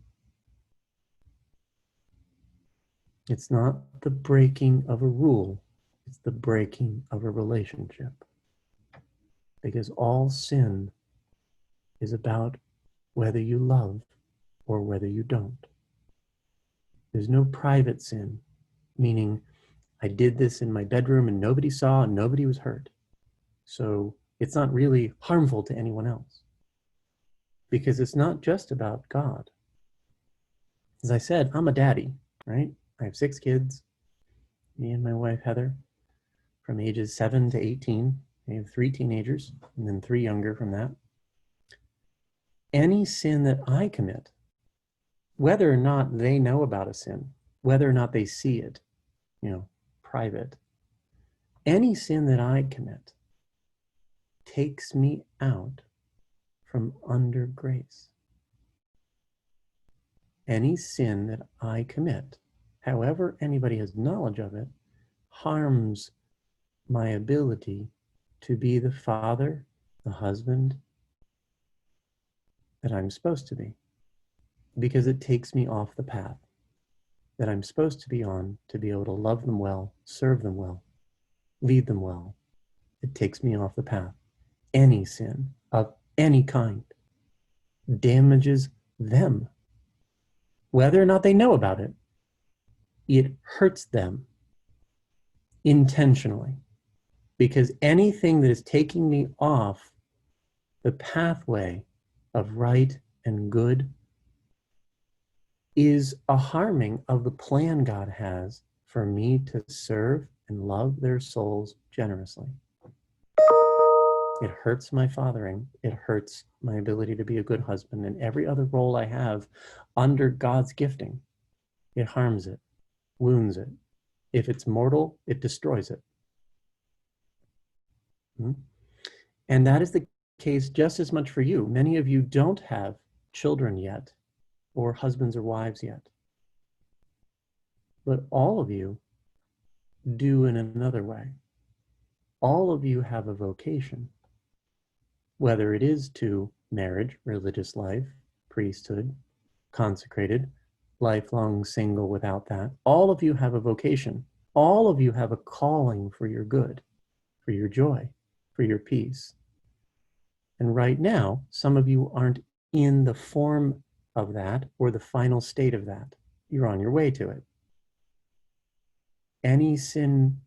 It's not the breaking of a rule, it's the breaking of a relationship. Because all sin is about whether you love or whether you don't. There's no private sin, meaning I did this in my bedroom and nobody saw and nobody was hurt. So it's not really harmful to anyone else. Because it's not just about God. As I said, I'm a daddy, right? I have 6 kids, me and my wife Heather, from ages 7 to 18. I have 3 teenagers and then 3 younger from that. Any sin that I commit whether or not they know about a sin, whether or not they see it, private, any sin that I commit takes me out from under grace. Any sin that I commit, however anybody has knowledge of it, harms my ability to be the father, the husband that I'm supposed to be, because it takes me off the path that I'm supposed to be on to be able to love them well, serve them well, lead them well. It takes me off the path. Any sin of any kind damages them. Whether or not they know about it, it hurts them intentionally. Because anything that is taking me off the pathway of right and good is a harming of the plan God has for me to serve and love their souls generously. It hurts my fathering. It hurts my ability to be a good husband and every other role I have under God's gifting. It harms it, wounds it. If it's mortal, it destroys it. And that is the case just as much for you. Many of you don't have children yet, or husbands or wives yet. But all of you do in another way. All of you have a vocation, whether it is to marriage, religious life, priesthood, consecrated, lifelong single without that. All of you have a vocation. All of you have a calling for your good, for your joy, for your peace. And right now, some of you aren't in the form of that or the final state of that. You're on your way to it. Any sin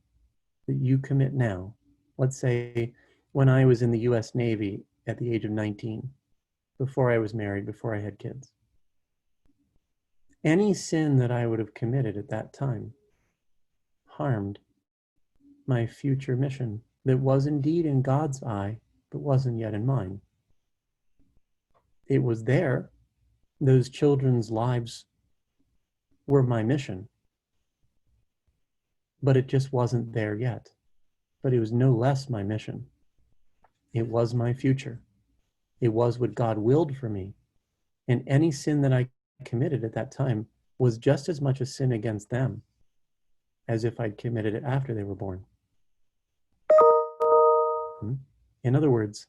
that you commit now, let's say when I was in the US Navy at the age of 19, before I was married, before I had kids, any sin that I would have committed at that time harmed my future mission that was indeed in God's eye, but wasn't yet in mine. It was there. Those children's lives were my mission, but it just wasn't there yet. But it was no less my mission. It was my future. It was what God willed for me. And any sin that I committed at that time was just as much a sin against them as if I'd committed it after they were born. In other words,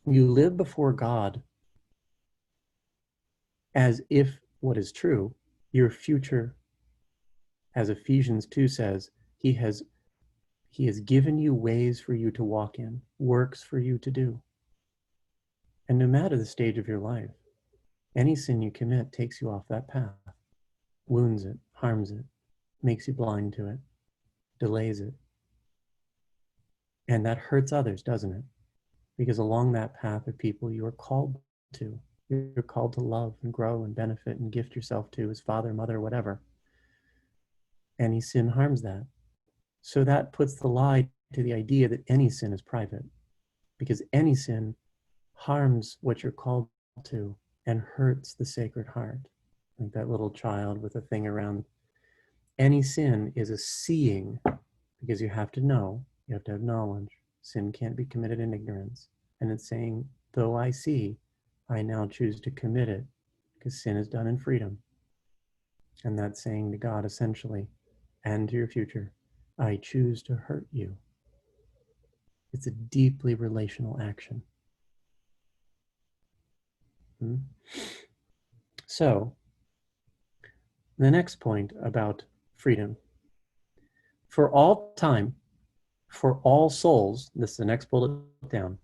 you live before God as if what is true, your future, as Ephesians 2 says, he has given you ways for you to walk in, works for you to do. And no matter the stage of your life, any sin you commit takes you off that path, wounds it, harms it, makes you blind to it, delays it. And that hurts others, doesn't it? Because along that path are people you are called to. You're called to love and grow and benefit and gift yourself to as father, mother, whatever. Any sin harms that. So that puts the lie to the idea that any sin is private, because any sin harms what you're called to and hurts the Sacred Heart. Like that little child with a thing around. Any sin is a seeing, because you have to know, you have to have knowledge. Sin can't be committed in ignorance. And it's saying, though I see, I now choose to commit it, because sin is done in freedom. And that's saying to God, essentially, and to your future, I choose to hurt you. It's a deeply relational action. So, the next point about freedom. For all time, for all souls, this is the next bullet down,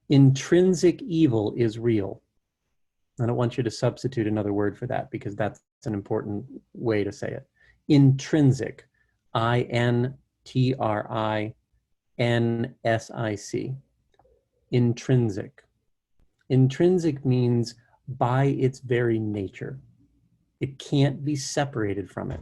intrinsic evil is real. I don't want you to substitute another word for that because that's an important way to say it. Intrinsic, I-N-T-R-I-N-S-I-C. Intrinsic. Intrinsic means by its very nature. It can't be separated from it.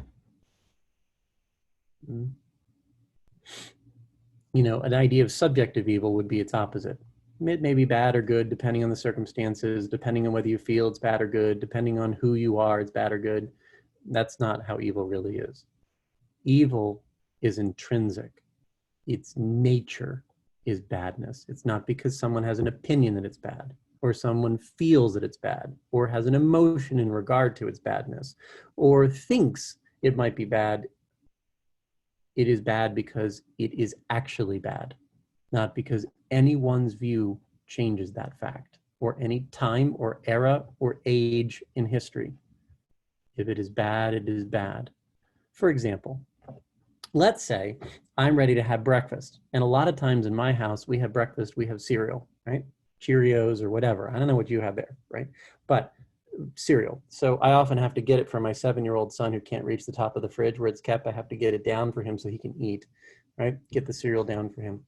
You know, an idea of subjective evil would be its opposite. It may be bad or good, depending on the circumstances, depending on whether you feel it's bad or good, depending on who you are, it's bad or good. That's not how evil really is. Evil is intrinsic. Its nature is badness. It's not because someone has an opinion that it's bad, or someone feels that it's bad, or has an emotion in regard to its badness, or thinks it might be bad. It is bad because it is actually bad, not because anyone's view changes that fact, or any time or era or age in history. If it is bad, it is bad. For example, let's say I'm ready to have breakfast. And a lot of times in my house, we have breakfast, we have cereal, right? Cheerios or whatever. I don't know what you have there, right? But cereal. So I often have to get it for my 7-year-old son who can't reach the top of the fridge where it's kept. I have to get it down for him so he can eat, right? Get the cereal down for him.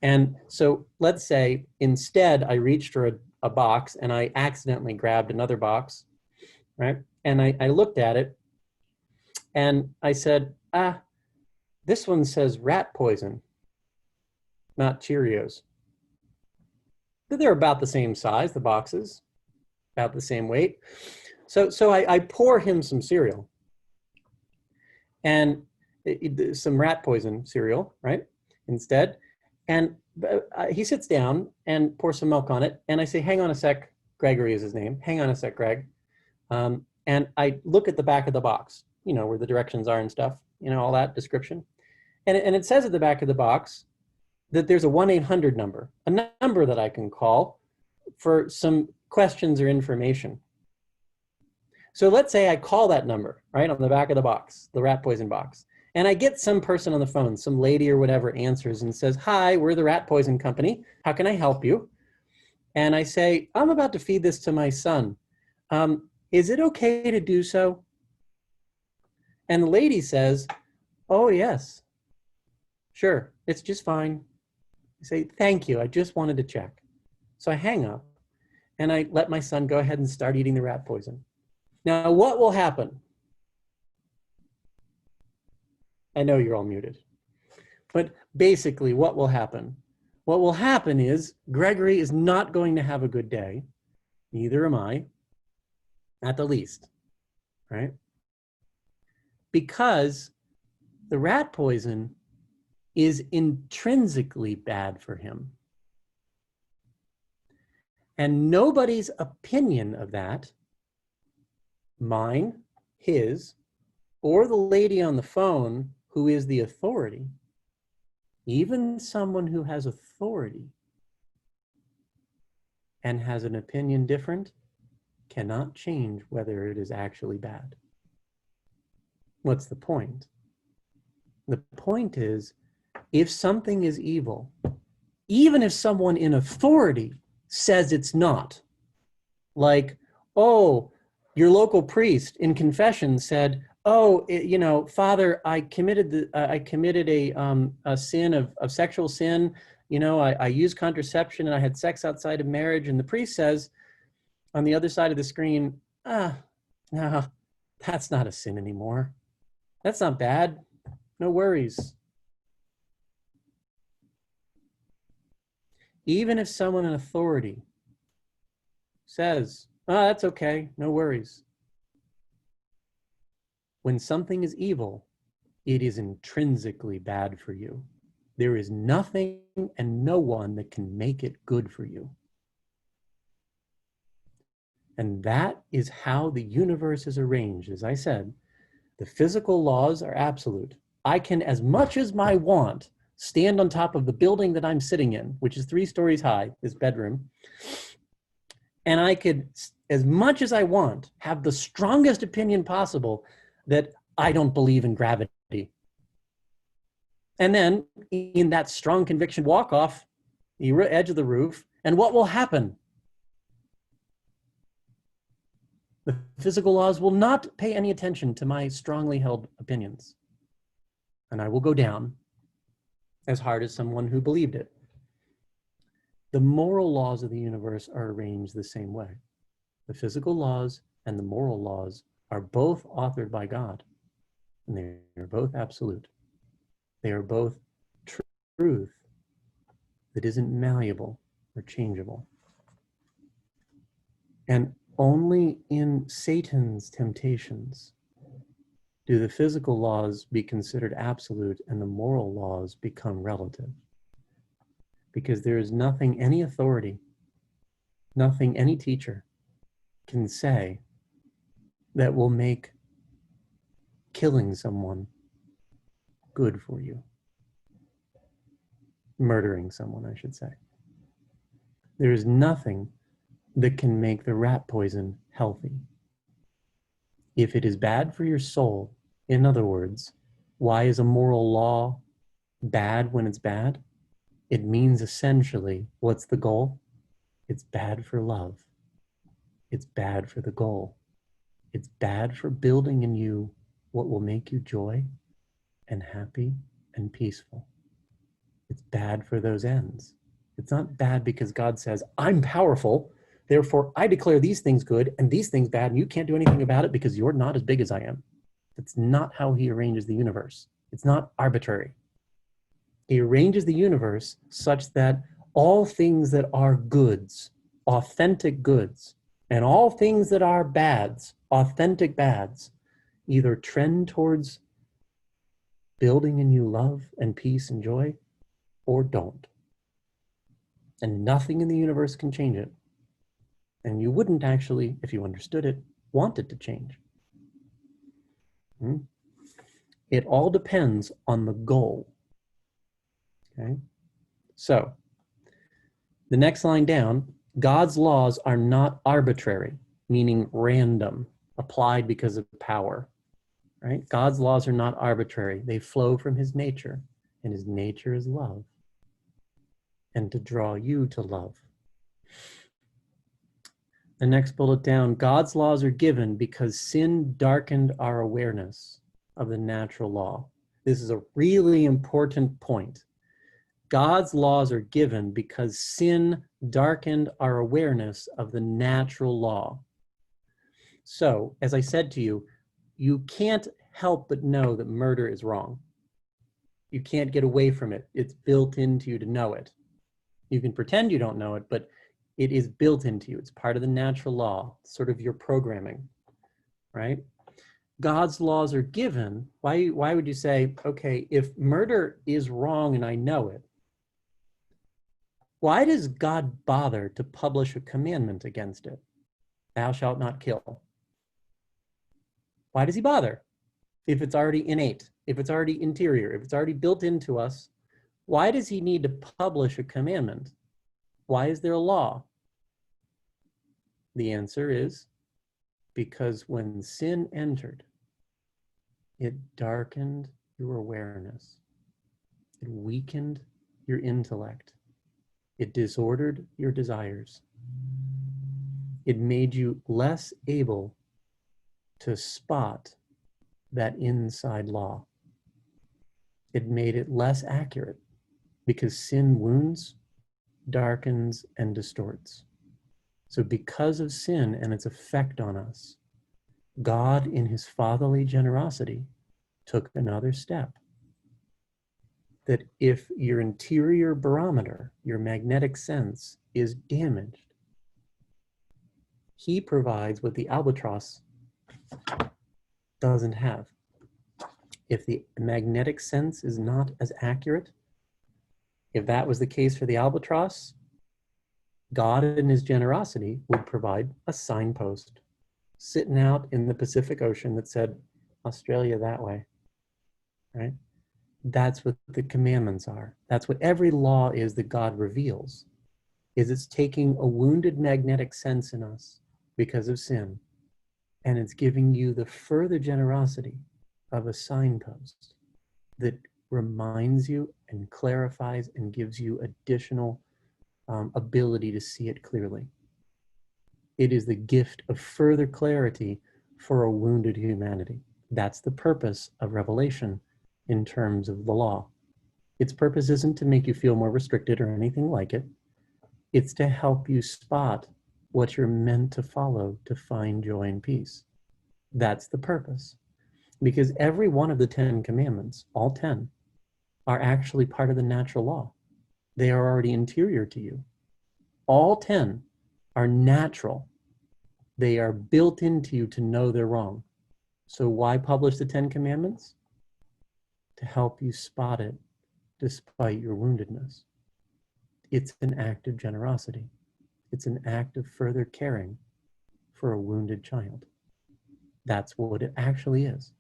And so let's say instead I reached for a box and I accidentally grabbed another box, right? And I looked at it and I said, this one says rat poison, not Cheerios. They're about the same size, the boxes, about the same weight. So I pour him some cereal and some rat poison cereal, right, instead. And he sits down and pours some milk on it. And I say, hang on a sec, Gregory is his name. Hang on a sec, Greg. And I look at the back of the box, you know, where the directions are and stuff, you know, all that description. And it says at the back of the box that there's a 1-800 number, a number that I can call for some questions or information. So let's say I call that number, right, on the back of the box, the rat poison box. And I get some person on the phone, some lady or whatever answers and says, hi, we're the rat poison company. How can I help you? And I say, I'm about to feed this to my son. Is it okay to do so? And the lady says, oh, yes, sure, it's just fine. I say, thank you, I just wanted to check. So I hang up and I let my son go ahead and start eating the rat poison. Now, what will happen? I know you're all muted, but basically what will happen? What will happen is Gregory is not going to have a good day. Neither am I, at the least, right? Because the rat poison is intrinsically bad for him. And nobody's opinion of that, mine, his, or the lady on the phone who is the authority, even someone who has authority and has an opinion different, cannot change whether it is actually bad. What's the point? The point is, if something is evil, even if someone in authority says it's not, like, oh, your local priest in confession said, oh, you know, Father, I committed a sin of sexual sin. You know, I used contraception and I had sex outside of marriage. And the priest says on the other side of the screen, no, that's not a sin anymore. That's not bad. No worries. Even if someone in authority says, oh, that's okay, no worries. When something is evil, it is intrinsically bad for you. There is nothing and no one that can make it good for you. And that is how the universe is arranged. As I said, the physical laws are absolute. I can, as much as I want, stand on top of the building that I'm sitting in, which is 3 stories high, this bedroom, and I could, as much as I want, have the strongest opinion possible that I don't believe in gravity. And then in that strong conviction, walk off the edge of the roof, and what will happen? The physical laws will not pay any attention to my strongly held opinions. And I will go down as hard as someone who believed it. The moral laws of the universe are arranged the same way. The physical laws and the moral laws are both authored by God, and they are both absolute. They are both truth that isn't malleable, are changeable. And only in Satan's temptations do the physical laws be considered absolute and the moral laws become relative. Because there is nothing any authority, nothing any teacher can say that will make killing someone good for you. Murdering someone, I should say. There is nothing that can make the rat poison healthy. If it is bad for your soul, in other words, why is a moral law bad when it's bad? It means essentially, what's the goal? It's bad for love. It's bad for the goal. It's bad for building in you what will make you joy and happy and peaceful. It's bad for those ends. It's not bad because God says, I'm powerful, therefore I declare these things good and these things bad, and you can't do anything about it because you're not as big as I am. That's not how he arranges the universe. It's not arbitrary. He arranges the universe such that all things that are goods, authentic goods, and all things that are bads, authentic bads, either trend towards building in you love and peace and joy, or don't. And nothing in the universe can change it. And you wouldn't actually, if you understood it, want it to change. It all depends on the goal. Okay? So, the next line down, God's laws are not arbitrary, meaning random, applied because of power. Right? God's laws are not arbitrary. They flow from his nature, and his nature is love. And to draw you to love. The next bullet down, God's laws are given because sin darkened our awareness of the natural law. This is a really important point. God's laws are given because sin darkened our awareness of the natural law. So, as I said to you, you can't help but know that murder is wrong. You can't get away from it. It's built into you to know it. You can pretend you don't know it, but it is built into you. It's part of the natural law, sort of your programming, right? God's laws are given. Why would you say, okay, if murder is wrong and I know it, why does God bother to publish a commandment against it? Thou shalt not kill. Why does he bother? If it's already innate, if it's already interior, if it's already built into us, why does he need to publish a commandment? Why is there a law? The answer is because when sin entered, it darkened your awareness. It weakened your intellect. It disordered your desires. It made you less able to spot that inside law. It made it less accurate because sin wounds, darkens, and distorts. So because of sin and its effect on us, God in his fatherly generosity took another step. That if your interior barometer, your magnetic sense, is damaged, he provides what the albatross doesn't have. If the magnetic sense is not as accurate, if that was the case for the albatross, God in his generosity would provide a signpost sitting out in the Pacific Ocean that said, Australia that way, right? That's what the commandments are. That's what every law is that God reveals, is it's taking a wounded magnetic sense in us because of sin, and it's giving you the further generosity of a signpost that reminds you and clarifies and gives you additional ability to see it clearly. It is the gift of further clarity for a wounded humanity. That's the purpose of revelation in terms of the law. Its purpose isn't to make you feel more restricted or anything like it. It's to help you spot what you're meant to follow to find joy and peace. That's the purpose. Because every one of the 10 commandments, all 10, are actually part of the natural law. They are already interior to you. all 10 are natural. They are built into you to know they're wrong. So why publish the 10 Commandments? To help you spot it despite your woundedness. It's an act of generosity. It's an act of further caring for a wounded child. That's what it actually is,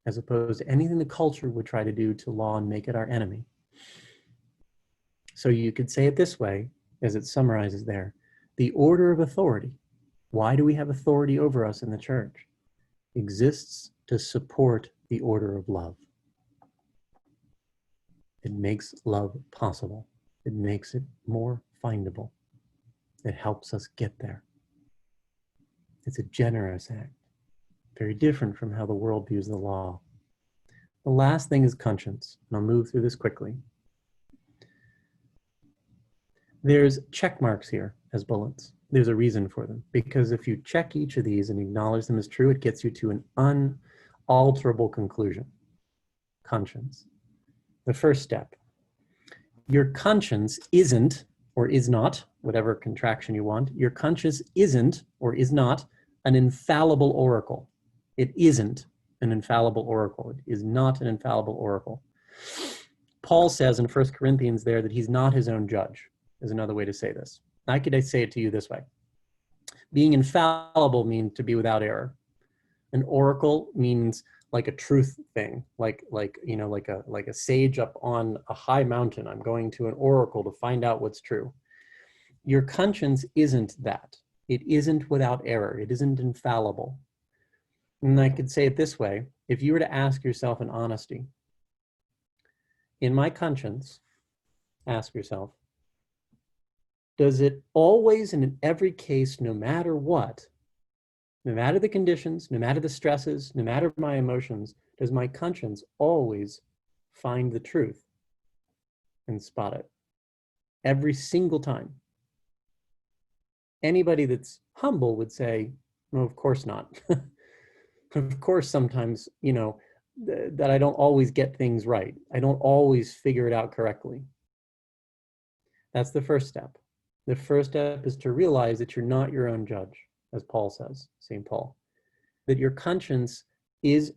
as opposed to anything the culture would try to do to law and make it our enemy. So you could say it this way, as it summarizes there. The order of authority, why do we have authority over us in the church, exists to support the order of love. It makes love possible. It makes it more findable. It helps us get there. It's a generous act, very different from how the world views the law. The last thing is conscience, and I'll move through this quickly. There's check marks here as bullets. There's a reason for them, because if you check each of these and acknowledge them as true, it gets you to an unalterable conclusion. Conscience. The first step. Your conscience isn't, or is not, whatever contraction you want, your conscience isn't, or is not, an infallible oracle. It isn't an infallible oracle. It is not an infallible oracle. Paul says in 1 Corinthians there that he's not his own judge, is another way to say this. I could say it to you this way. Being infallible means to be without error. An oracle means like a truth thing, like a sage up on a high mountain. I'm going to an oracle to find out what's true. Your conscience isn't that. It isn't without error. It isn't infallible. And I could say it this way. If you were to ask yourself in honesty, in my conscience, ask yourself, does it always and in every case, no matter what, no matter the conditions, no matter the stresses, no matter my emotions, does my conscience always find the truth and spot it? Every single time. Anybody that's humble would say, no, of course not. Of course, sometimes, that I don't always get things right. I don't always figure it out correctly. That's the first step. The first step is to realize that you're not your own judge, as Paul says, St. Paul, that your conscience is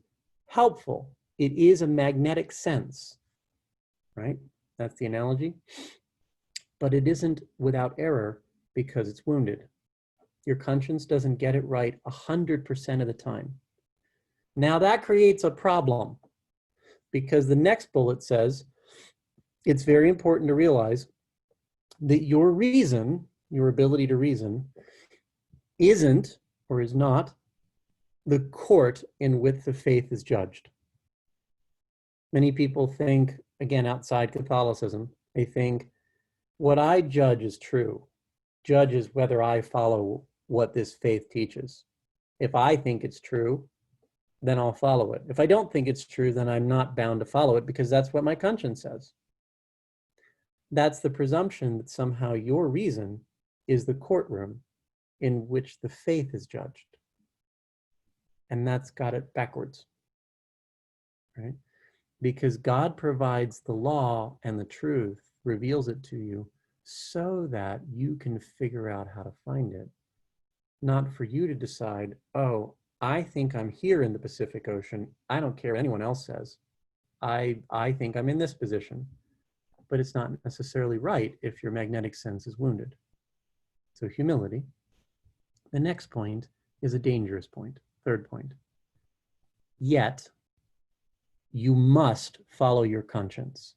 helpful. It is a magnetic sense, right? That's the analogy. But it isn't without error because it's wounded. Your conscience doesn't get it right 100% of the time. Now that creates a problem because the next bullet says it's very important to realize that your reason, your ability to reason, isn't or is not the court in which the faith is judged. Many people think, again, outside Catholicism, they think what I judge is true. Judge is whether I follow what this faith teaches. If I think it's true, then I'll follow it. If I don't think it's true, then I'm not bound to follow it because that's what my conscience says. That's the presumption that somehow your reason is the courtroom in which the faith is judged. And that's got it backwards, right? Because God provides the law and the truth, reveals it to you so that you can figure out how to find it. Not for you to decide, oh, I think I'm here in the Pacific Ocean. I don't care what anyone else says. I think I'm in this position. But it's not necessarily right if your magnetic sense is wounded. So humility. The next point is a dangerous point, third point. Yet, you must follow your conscience.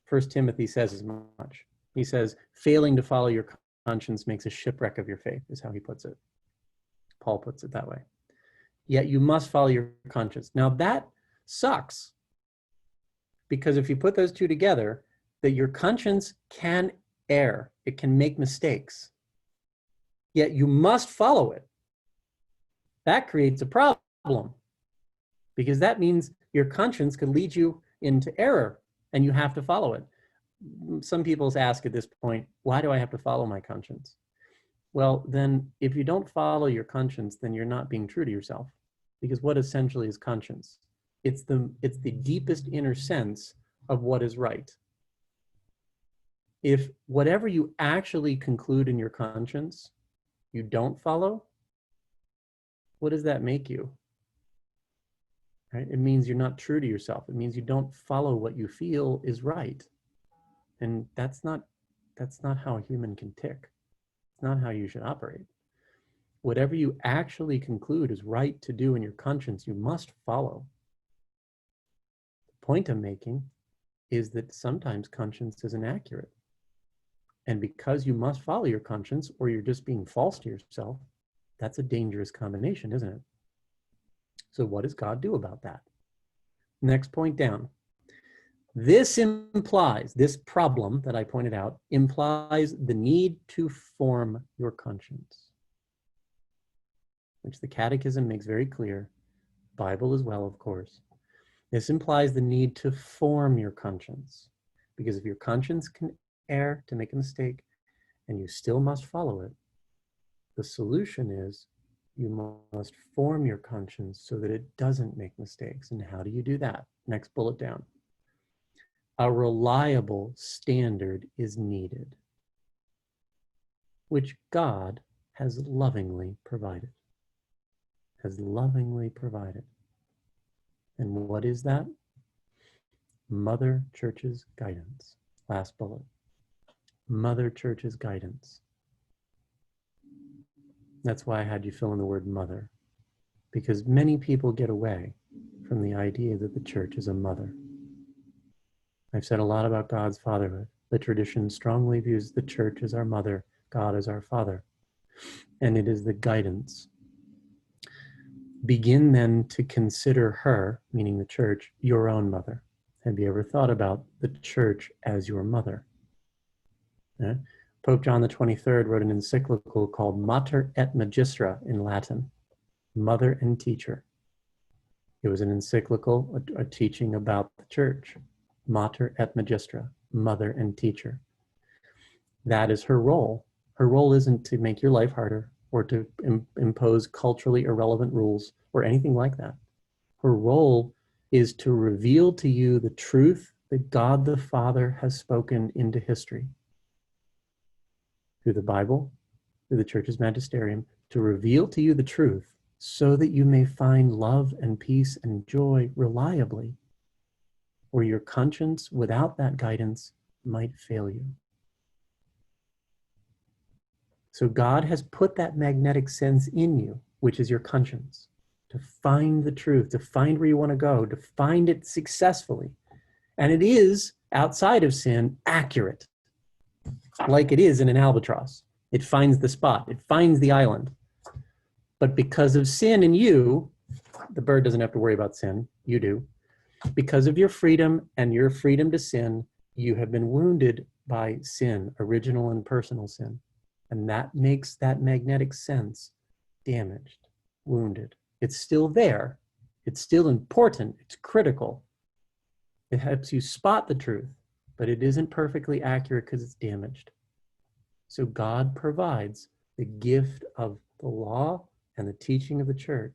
1 Timothy says as much. He says, failing to follow your conscience makes a shipwreck of your faith, is how he puts it. Paul puts it that way. Yet you must follow your conscience. Now that sucks. Because if you put those two together, that your conscience can err, it can make mistakes, yet you must follow it. That creates a problem because that means your conscience could lead you into error and you have to follow it. Some people ask at this point, why do I have to follow my conscience? Well, then if you don't follow your conscience, then you're not being true to yourself, because what essentially is conscience? It's the deepest inner sense of what is right. If whatever you actually conclude in your conscience, you don't follow, what does that make you? Right? It means you're not true to yourself. It means you don't follow what you feel is right. And that's not how a human can tick. It's not how you should operate. Whatever you actually conclude is right to do in your conscience, you must follow. The point I'm making is that sometimes conscience is inaccurate. And because you must follow your conscience, or you're just being false to yourself, that's a dangerous combination, isn't it? So what does God do about that? Next point down. This implies, this problem that I pointed out, implies the need to form your conscience, which the Catechism makes very clear, Bible as well, of course. This implies the need to form your conscience, because if your conscience can err, to make a mistake, and you still must follow it, the solution is you must form your conscience so that it doesn't make mistakes. And how do you do that? Next bullet down. A reliable standard is needed, which God has lovingly provided. Has lovingly provided. And what is that? Mother Church's guidance. Last bullet. Mother Church's guidance. That's why I had you fill in the word mother, because many people get away from the idea that the church is a mother. I've said a lot about God's fatherhood. The tradition strongly views the church as our mother, God as our father, and it is the guidance. Begin then to consider her, meaning the church, your own mother. Have you ever thought about the church as your mother? Yeah? Pope John the 23rd wrote an encyclical called Mater et Magistra in Latin, mother and teacher. It was an encyclical, a teaching about the church, Mater et Magistra, mother and teacher. That is her role. Her role isn't to make your life harder or to impose culturally irrelevant rules or anything like that. Her role is to reveal to you the truth that God the Father has spoken into history through the Bible, through the church's magisterium, to reveal to you the truth so that you may find love and peace and joy reliably, or your conscience without that guidance might fail you. So God has put that magnetic sense in you, which is your conscience, to find the truth, to find where you want to go, to find it successfully. And it is, outside of sin, accurate, like it is in an albatross. It finds the spot, it finds the island. But because of sin in you, the bird doesn't have to worry about sin, you do. Because of your freedom and your freedom to sin, you have been wounded by sin, original and personal sin. And that makes that magnetic sense damaged, wounded. It's still there. It's still important. It's critical. It helps you spot the truth, but it isn't perfectly accurate because it's damaged. So God provides the gift of the law and the teaching of the church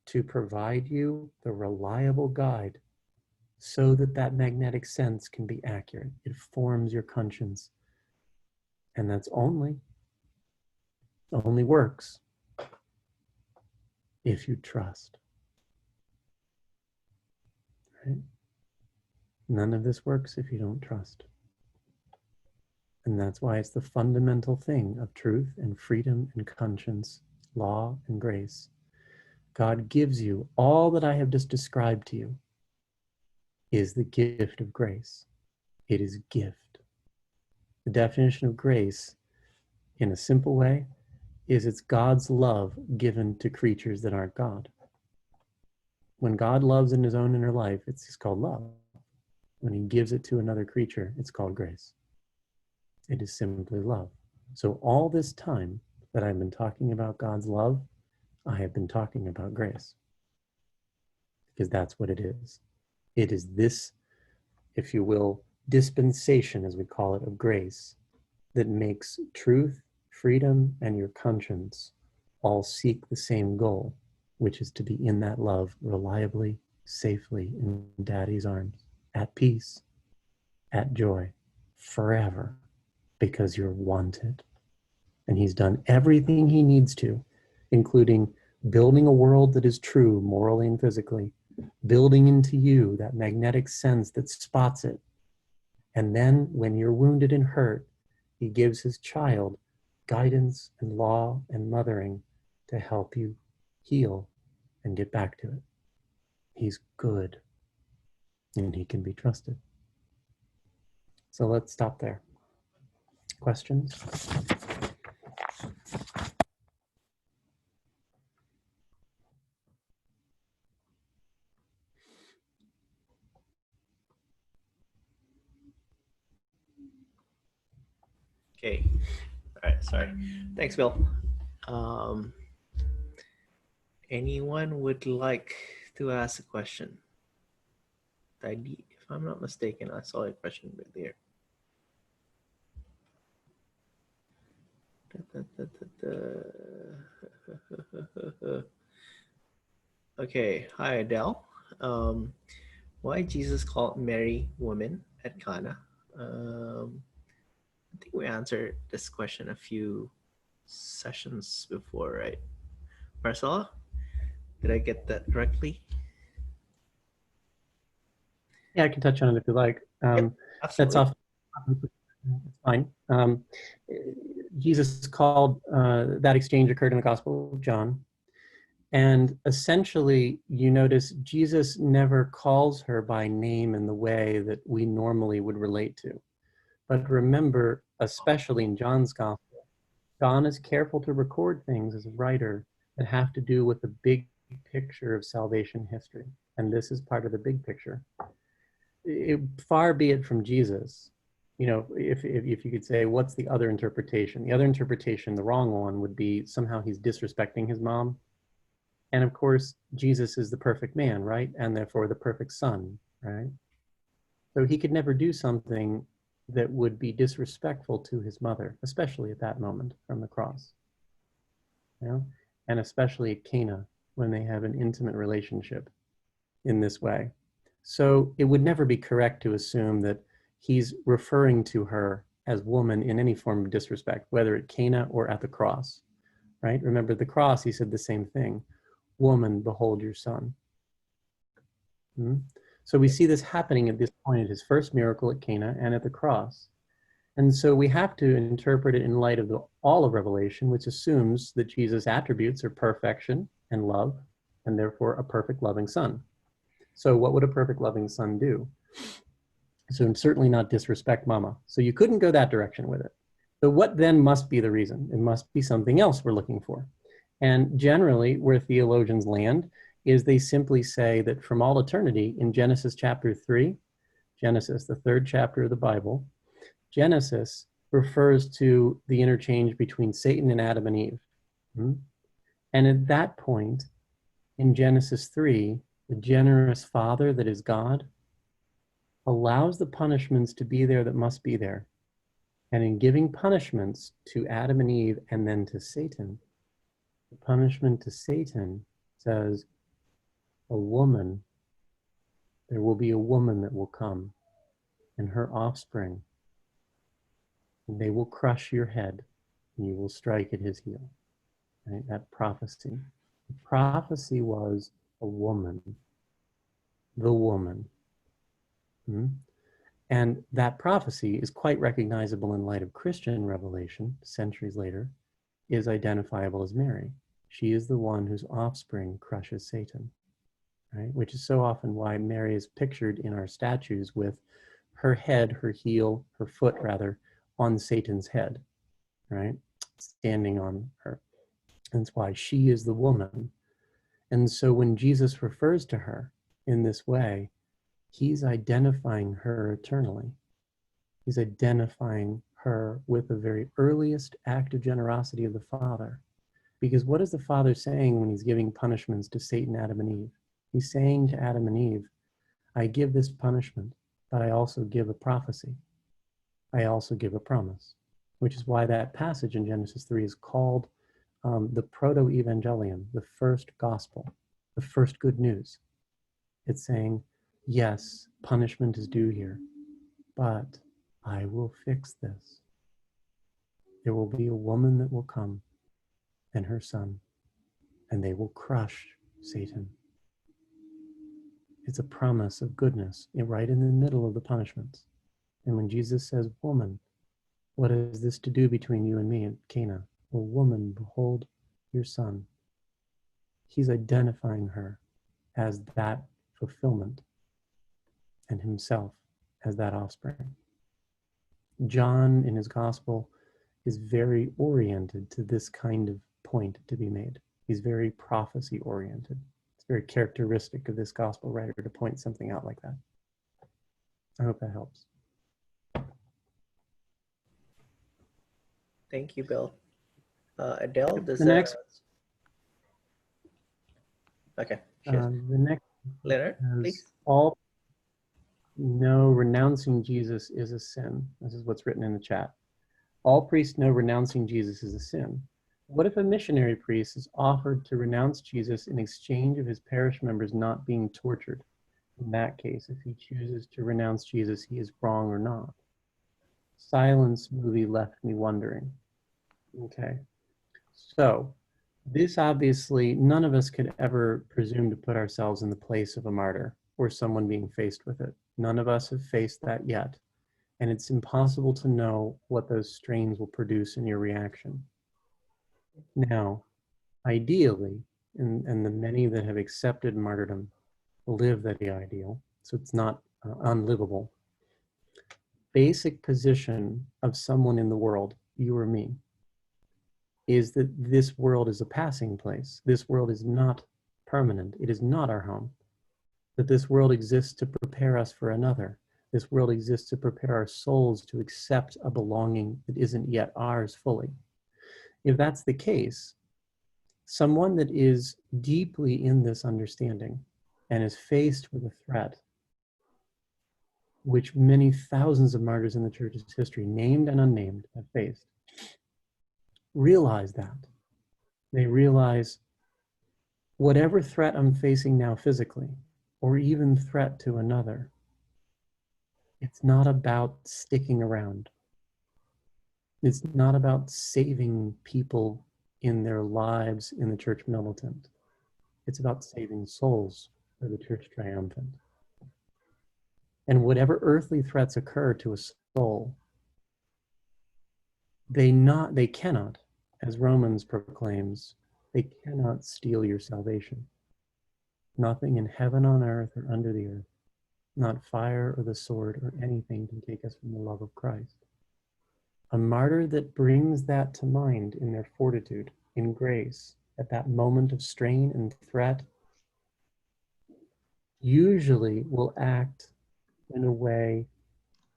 to provide you the reliable guide so that that magnetic sense can be accurate. It forms your conscience. And that's only works if you trust. Right? None of this works if you don't trust. And that's why it's the fundamental thing of truth and freedom and conscience, law and grace. God gives you all that I have just described to you is the gift of grace. It is gift. The definition of grace, in a simple way, is it's God's love given to creatures that aren't God. When God loves in his own inner life, it's called love. When he gives it to another creature, it's called grace. It is simply love. So all this time that I've been talking about God's love, I have been talking about grace. Because that's what it is. It is this, if you will, dispensation, as we call it, of grace that makes truth, freedom, and your conscience all seek the same goal, which is to be in that love reliably, safely in Daddy's arms, at peace, at joy, forever. because you're wanted. And he's done everything he needs to, including building a world that is true morally and physically, building into you that magnetic sense that spots it. And then when you're wounded and hurt, he gives his child guidance and law and mothering to help you heal and get back to it. He's good and he can be trusted. So let's stop there. Questions? Okay. All right. Sorry. Thanks, Bill. Anyone would like to ask a question? If I'm not mistaken, I saw a question right there. Okay. Hi, Adele. Why Jesus called Mary woman at Cana? I think we answered this question a few sessions before, right? Marcella, did I get that correctly? Yeah, I can touch on it if you like. Yep, That's absolutely. off. It's fine. Jesus called, that exchange occurred in the Gospel of John. And essentially, you notice Jesus never calls her by name in the way that we normally would relate to. But remember, especially in John's Gospel, John is careful to record things as a writer that have to do with the big picture of salvation history. And this is part of the big picture. Far be it from Jesus, you know, if you could say, what's the other interpretation? The other interpretation, the wrong one, would be somehow he's disrespecting his mom. And of course, Jesus is the perfect man, right? And therefore the perfect son, right? So he could never do something that would be disrespectful to his mother, especially at that moment from the cross, you know? And especially at Cana when they have an intimate relationship in this way. So it would never be correct to assume that he's referring to her as woman in any form of disrespect, whether at Cana or at the cross, right? Remember the cross, he said the same thing. Woman, behold your son. So we see this happening at this point at his first miracle at Cana and at the cross. And so we have to interpret it in light of all of Revelation, which assumes that Jesus' attributes are perfection and love, and therefore a perfect loving son. So what would a perfect loving son do? So certainly not disrespect mama. So you couldn't go that direction with it. So what then must be the reason? It must be something else we're looking for. And generally where theologians land is they simply say that from all eternity in Genesis chapter 3, Genesis, the third chapter of the Bible, Genesis refers to the interchange between Satan and Adam and Eve. And at that point, in Genesis 3, the generous Father that is God allows the punishments to be there that must be there. And in giving punishments to Adam and Eve and then to Satan, the punishment to Satan says, a woman, there will be a woman that will come and her offspring, and they will crush your head and you will strike at his heel. Right? That prophecy. The prophecy was a woman, the woman. And that prophecy is quite recognizable in light of Christian revelation, centuries later, is identifiable as Mary. She is the one whose offspring crushes Satan, right? Which is so often why Mary is pictured in our statues with her head, her heel, her foot rather, on Satan's head, right? Standing on her. That's why she is the woman. And so when Jesus refers to her in this way, he's identifying her eternally. He's identifying her with the very earliest act of generosity of the Father. Because what is the Father saying when he's giving punishments to Satan, Adam, and Eve? He's saying to Adam and Eve, I give this punishment, but I also give a prophecy. I also give a promise, which is why that passage in Genesis 3 is called the proto-evangelium, the first gospel, the first good news. It's saying, yes, punishment is due here, but I will fix this. There will be a woman that will come and her son, and they will crush Satan. It's a promise of goodness right in the middle of the punishments. And when Jesus says, woman, what is this to do between you and me at Cana? Well, woman, behold your son. He's identifying her as that fulfillment and himself as that offspring. John, in his gospel, is very oriented to this kind of point to be made. He's very prophecy oriented. It's very characteristic of this gospel writer to point something out like that. I hope that helps. Thank you, Bill. Adele, does The next, okay. the next, Leonard, please. all know renouncing Jesus is a sin. This is what's written in the chat. All priests know renouncing Jesus is a sin. What if a missionary priest is offered to renounce Jesus in exchange of his parish members not being tortured? In that case, if he chooses to renounce Jesus, he is wrong or not? Silence movie left me wondering. Okay, so this obviously, none of us could ever presume to put ourselves in the place of a martyr or someone being faced with it. None of us have faced that yet. And it's impossible to know what those strains will produce in your reaction. Now, ideally, and the many that have accepted martyrdom live that ideal, so it's not unlivable. Basic position of someone in the world, you or me, is that this world is a passing place. This world is not permanent. It is not our home. That this world exists to prepare us for another. This world exists to prepare our souls to accept a belonging that isn't yet ours fully. If that's the case, someone that is deeply in this understanding and is faced with a threat, which many thousands of martyrs in the church's history, named and unnamed, have faced, realize that. They realize whatever threat I'm facing now physically, or even threat to another, it's not about sticking around. It's not about saving people in their lives in the church militant. It's about saving souls for the church triumphant. And whatever earthly threats occur to a soul, they cannot, as Romans proclaims, they cannot steal your salvation. Nothing in heaven, on earth, or under the earth, not fire or the sword or anything can take us from the love of Christ. A martyr that brings that to mind in their fortitude, in grace, at that moment of strain and threat, usually will act in a way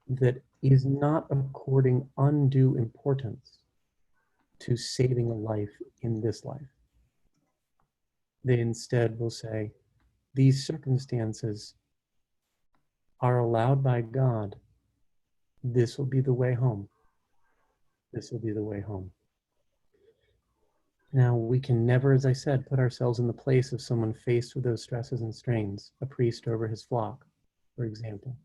that is not according undue importance to saving a life in this life. They instead will say, these circumstances are allowed by God. This will be the way home. This will be the way home. Now, we can never, as I said, put ourselves in the place of someone faced with those stresses and strains, a priest over his flock, for example.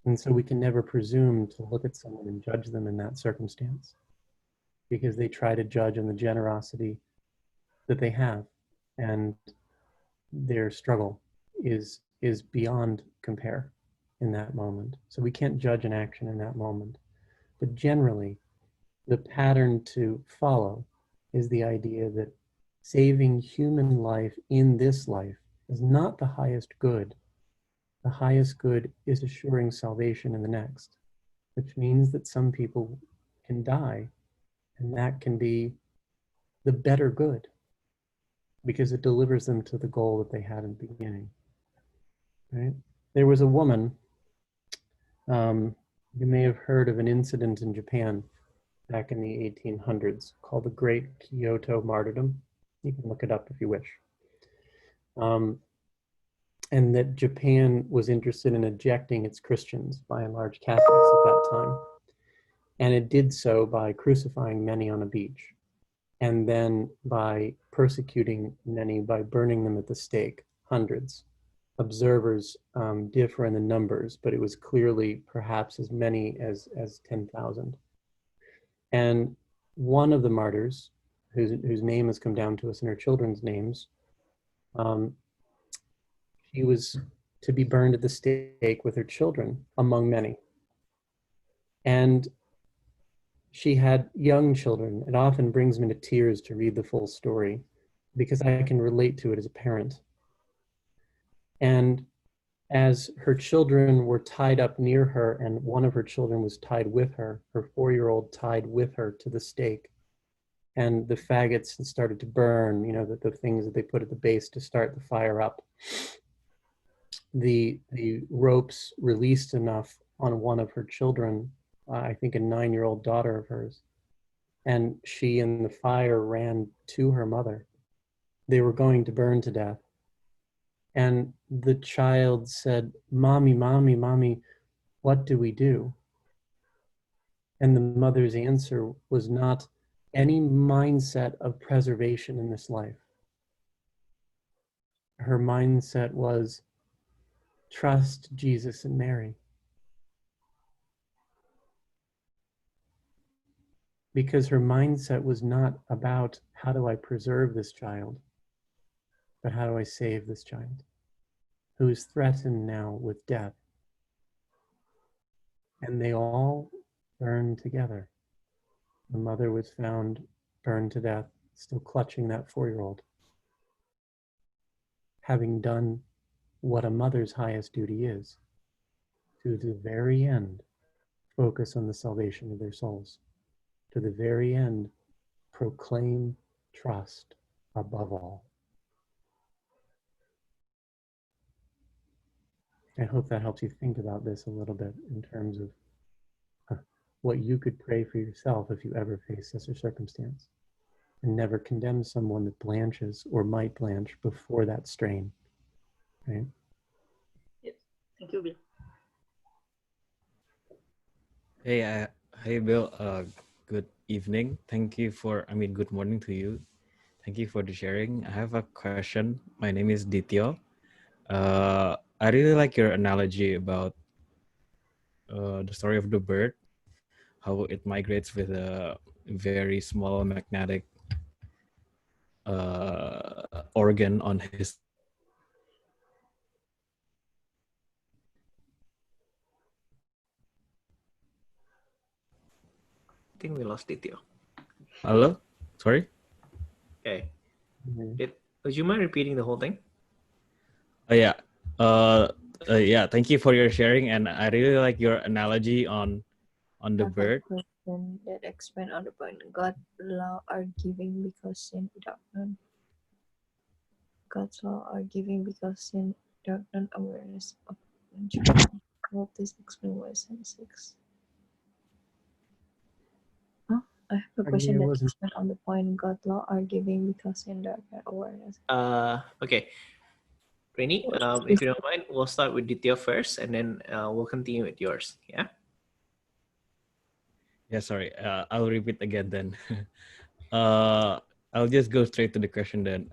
And so we can never presume to look at someone and judge them in that circumstance, because they try to judge on the generosity that they have, and their struggle is beyond compare in that moment. So we can't judge an action in that moment. But generally, the pattern to follow is the idea that saving human life in this life is not the highest good. The highest good is assuring salvation in the next, which means that some people can die, and that can be the better good because it delivers them to the goal that they had in the beginning. Right? There was a woman, you may have heard of an incident in Japan back in the 1800s called the Great Kyoto Martyrdom. You can look it up if you wish. And that Japan was interested in ejecting its Christians, by and large Catholics at that time. And it did so by crucifying many on a beach, and then by persecuting many by burning them at the stake, hundreds. Observers differ in the numbers, but it was clearly perhaps as many as 10,000. And one of the martyrs, whose name has come down to us in her children's names, she was to be burned at the stake with her children, among many. And she had young children. It often brings me to tears to read the full story because I can relate to it as a parent. And as her children were tied up near her, and one of her children was tied with her, her 4-year-old tied with her to the stake, and the faggots started to burn, you know, the things that they put at the base to start the fire up. The ropes released enough on one of her children, I think a 9-year-old daughter of hers, and she in the fire ran to her mother. They were going to burn to death. And the child said, "Mommy, mommy, mommy, what do we do?" And the mother's answer was not any mindset of preservation in this life. Her mindset was trust Jesus and Mary. Because her mindset was not about how do I preserve this child, but how do I save this child who is threatened now with death. And they all burned together. The mother was found burned to death, still clutching that 4-year-old, having done what a mother's highest duty is, to the very end, focus on the salvation of their souls. To the very end, proclaim trust above all. I hope that helps you think about this a little bit in terms of what you could pray for yourself if you ever face such a circumstance, and never condemn someone that blanches or might blanch before that strain, right? Yes. Thank you, Bill. Hey, Bill. Good evening. Thank you good morning to you. Thank you for the sharing. I have a question. My name is Dityo. I really like your analogy about the story of the bird, how it migrates with a very small magnetic organ on his. I think we lost it, Hello? Sorry? Okay. Would you mind repeating the whole thing? Yeah. Yeah. Thank you for your sharing, and I really like your analogy on the bird. Question that expand on the point. God's law are giving because sin darkened. God's law are giving because sin darkened awareness of nature. Hope this explain why sin 6. I have a question that expand on the point. God's law are giving because sin darkened awareness. Okay. Rainy, if you don't mind, we'll start with Ditya first, and then we'll continue with yours. Yeah. Yeah, sorry. I'll repeat again then. I'll just go straight to the question then.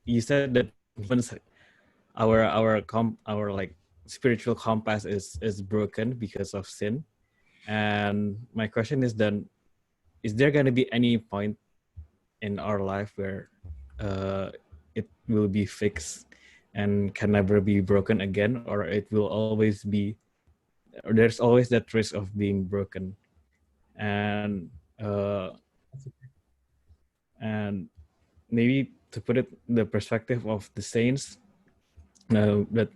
You said that our like spiritual compass is broken because of sin, and my question is then, is there going to be any point in our life where it will be fixed and can never be broken again, or it will always be, or there's always that risk of being broken? And maybe to put it in the perspective of the saints, that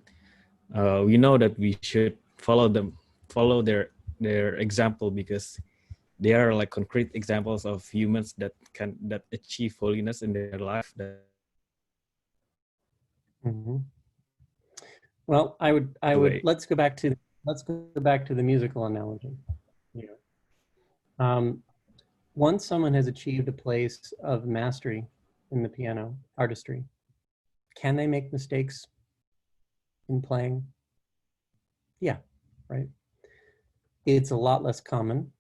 we know that we should follow their example, because they are like concrete examples of humans that achieve holiness in their life. Well, I would let's go back to the musical analogy here. Once someone has achieved a place of mastery in the piano artistry, can they make mistakes in playing? Yeah, right. It's a lot less common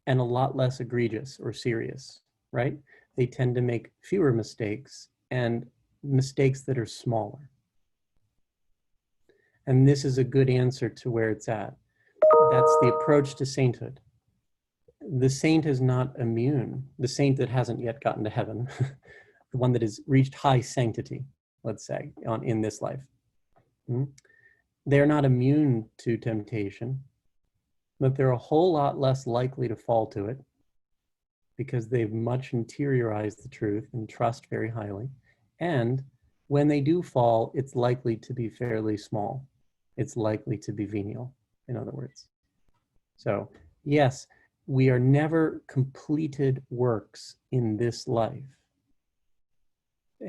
and a lot less egregious or serious, right? They tend to make fewer mistakes, and mistakes that are smaller. And this is a good answer to where it's at. That's the approach to sainthood. the saint is not immune. The saint that hasn't yet gotten to heaven, the one that has reached high sanctity, let's say, in this life. They're not immune to temptation, but they're a whole lot less likely to fall to it because they've much interiorized the truth and trust very highly. And when they do fall, it's likely to be fairly small. It's likely to be venial, in other words. So, yes, we are never completed works in this life.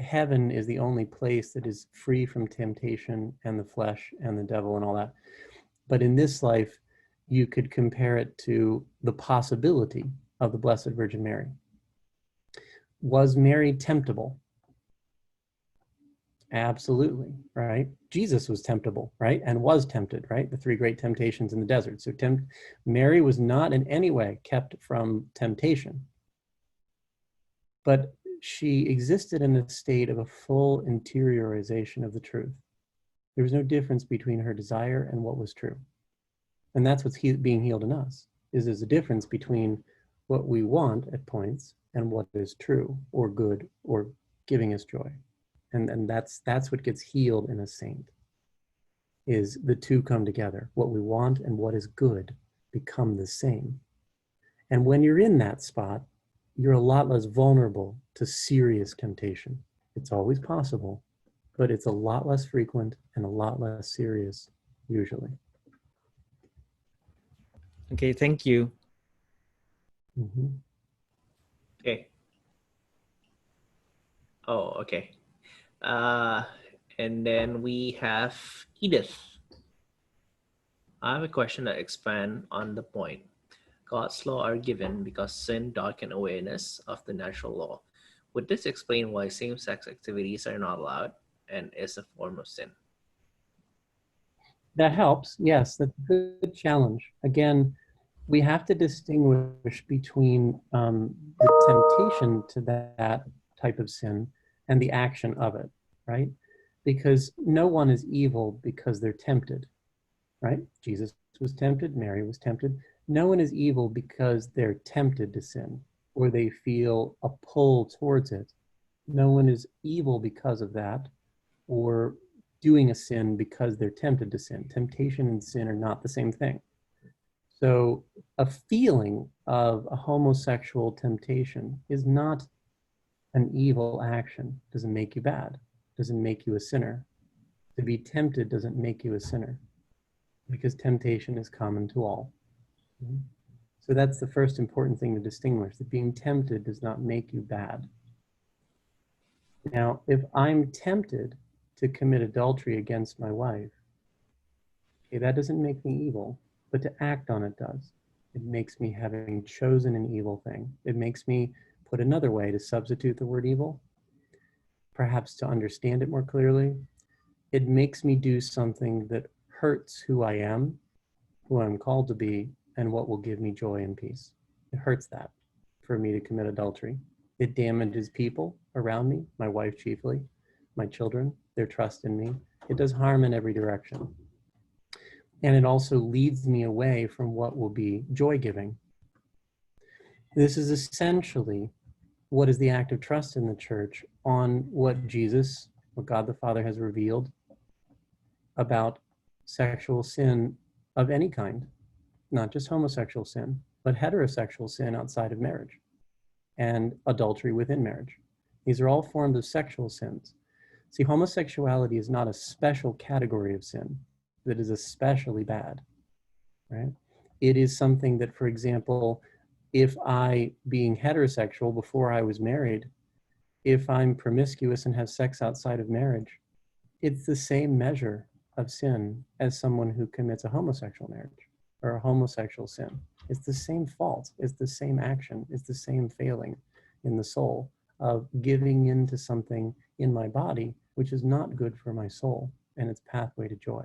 Heaven is the only place that is free from temptation and the flesh and the devil and all that. But in this life, you could compare it to the possibility of the Blessed Virgin Mary. Was Mary temptable? Absolutely, right? Jesus was temptable, right? And was tempted, right? The three great temptations in the desert. So Mary was not in any way kept from temptation, but she existed in a state of a full interiorization of the truth. There was no difference between her desire and what was true. And that's what's being healed in us, is there's a difference between what we want at points and what is true or good or giving us joy. And that's what gets healed in a saint, is the two come together. What we want and what is good become the same. And when you're in that spot, you're a lot less vulnerable to serious temptation. It's always possible, but it's a lot less frequent and a lot less serious, usually. Okay, thank you. Okay. Oh, okay. And then we have Edith. I have a question that expands on the point. God's law are given because sin darkens awareness of the natural law. Would this explain why same-sex activities are not allowed and is a form of sin? That helps. Yes, that's a good challenge. Again, we have to distinguish between the temptation to that type of sin and the action of it, right? Because no one is evil because they're tempted, right? Jesus was tempted, Mary was tempted. No one is evil because they're tempted to sin or they feel a pull towards it. No one is evil because of that or doing a sin because they're tempted to sin. Temptation and sin are not the same thing. So a feeling of a homosexual temptation is not an evil action. Doesn't make you bad. Doesn't make you a sinner. To be tempted doesn't make you a sinner, because temptation is common to all. So that's the first important thing to distinguish, that being tempted does not make you bad. Now, if I'm tempted to commit adultery against my wife, okay, that doesn't make me evil, but to act on it does. It makes me having chosen an evil thing. It makes me, put another way to substitute the word evil, perhaps to understand it more clearly, it makes me do something that hurts who I am, who I'm called to be, and what will give me joy and peace. It hurts that for me to commit adultery. It damages people around me, my wife chiefly, my children, their trust in me. It does harm in every direction. And it also leads me away from what will be joy-giving. This is essentially what is the act of trust in the church on what Jesus, what God the Father has revealed about sexual sin of any kind, not just homosexual sin, but heterosexual sin outside of marriage and adultery within marriage. These are all forms of sexual sins. See, homosexuality is not a special category of sin that is especially bad, right? It is something that, for example, if I, being heterosexual before I was married, if I'm promiscuous and have sex outside of marriage, it's the same measure of sin as someone who commits a homosexual marriage or a homosexual sin. It's the same fault, it's the same action, it's the same failing in the soul of giving into something in my body which is not good for my soul and its pathway to joy,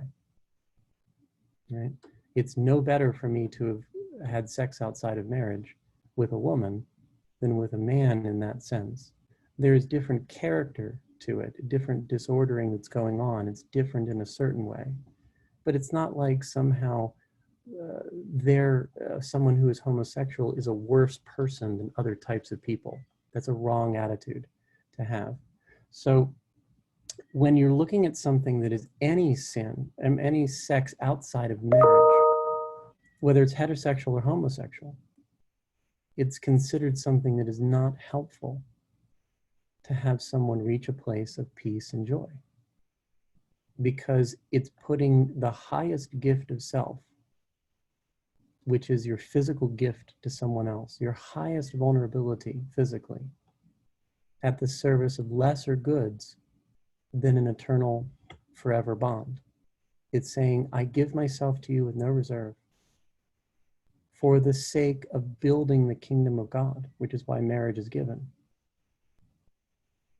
right? It's no better for me to have had sex outside of marriage with a woman than with a man in that sense. There's different character to it, different disordering that's going on. It's different in a certain way, but it's not like somehow someone who is homosexual is a worse person than other types of people. That's a wrong attitude to have. So when you're looking at something that is any sin and any sex outside of marriage, whether it's heterosexual or homosexual, it's considered something that is not helpful to have someone reach a place of peace and joy, because it's putting the highest gift of self, which is your physical gift to someone else, your highest vulnerability physically, at the service of lesser goods than an eternal forever bond. It's saying, I give myself to you with no reserve for the sake of building the kingdom of God, which is why marriage is given.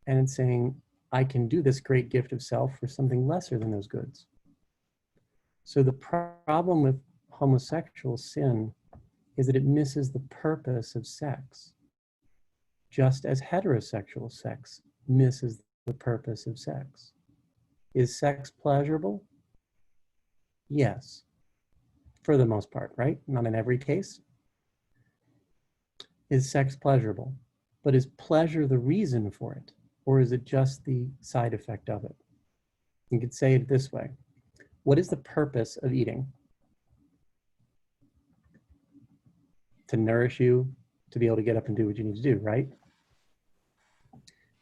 And it's saying, I can do this great gift of self for something lesser than those goods. So the problem with homosexual sin is that it misses the purpose of sex, just as heterosexual sex misses the purpose of sex. Is sex pleasurable? Yes, for the most part, right? Not in every case. Is sex pleasurable? But is pleasure the reason for it? Or is it just the side effect of it? You could say it this way. What is the purpose of eating? To nourish you, to be able to get up and do what you need to do, right?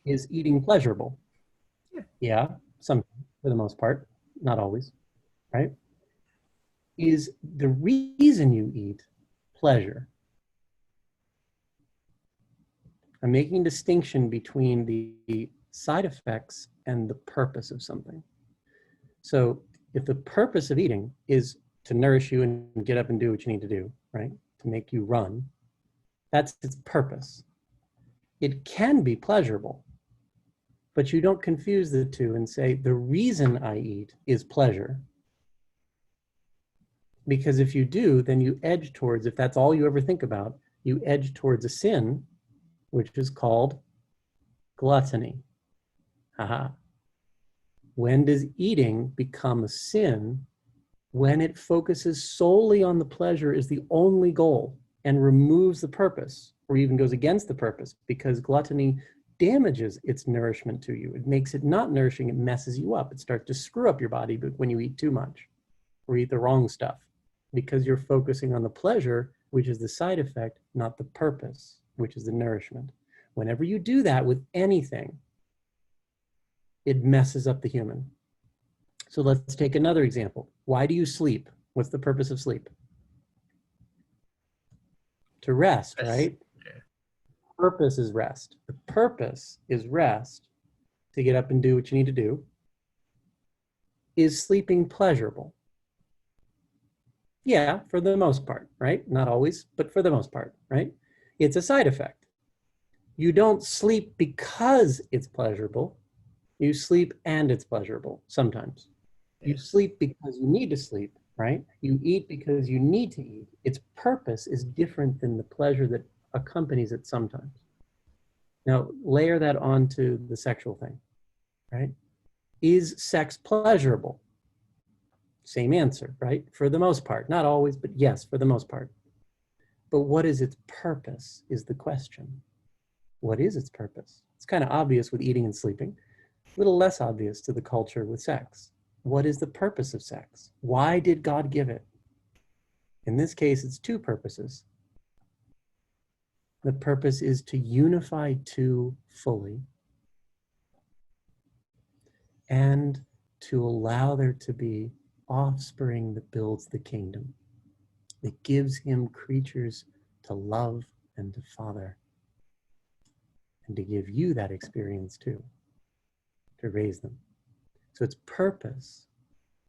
Is eating pleasurable? Yeah, some, for the most part, not always, right? Is the reason you eat pleasure? I'm making a distinction between the side effects and the purpose of something. So if the purpose of eating is to nourish you and get up and do what you need to do, right? To make you run, that's its purpose. It can be pleasurable, but you don't confuse the two and say, the reason I eat is pleasure. Because if you do, then you edge towards, if that's all you ever think about, you edge towards a sin, which is called gluttony. Haha. When does eating become a sin? When it focuses solely on the pleasure as the only goal and removes the purpose, or even goes against the purpose, because gluttony damages its nourishment to you. It makes it not nourishing, it messes you up. It starts to screw up your body when you eat too much or eat the wrong stuff, because you're focusing on the pleasure, which is the side effect, not the purpose, which is the nourishment. Whenever you do that with anything, it messes up the human. So let's take another example. Why do you sleep? What's the purpose of sleep? To rest, right? Yeah. Purpose is rest. The purpose is rest, to get up and do what you need to do. Is sleeping pleasurable? Yeah, for the most part, right? Not always, but for the most part, right? It's a side effect. You don't sleep because it's pleasurable. You sleep and it's pleasurable sometimes. You sleep because you need to sleep, right? You eat because you need to eat. Its purpose is different than the pleasure that accompanies it sometimes. Now, layer that onto the sexual thing, right? Is sex pleasurable? Same answer, right? For the most part, not always, but yes, for the most part. But what is its purpose is the question. What is its purpose? It's kind of obvious with eating and sleeping, a little less obvious to the culture with sex. What is the purpose of sex? Why did God give it? In this case, it's two purposes. The purpose is to unify two fully and to allow there to be offspring that builds the kingdom, that gives him creatures to love and to father, and to give you that experience too, to raise them. So its purpose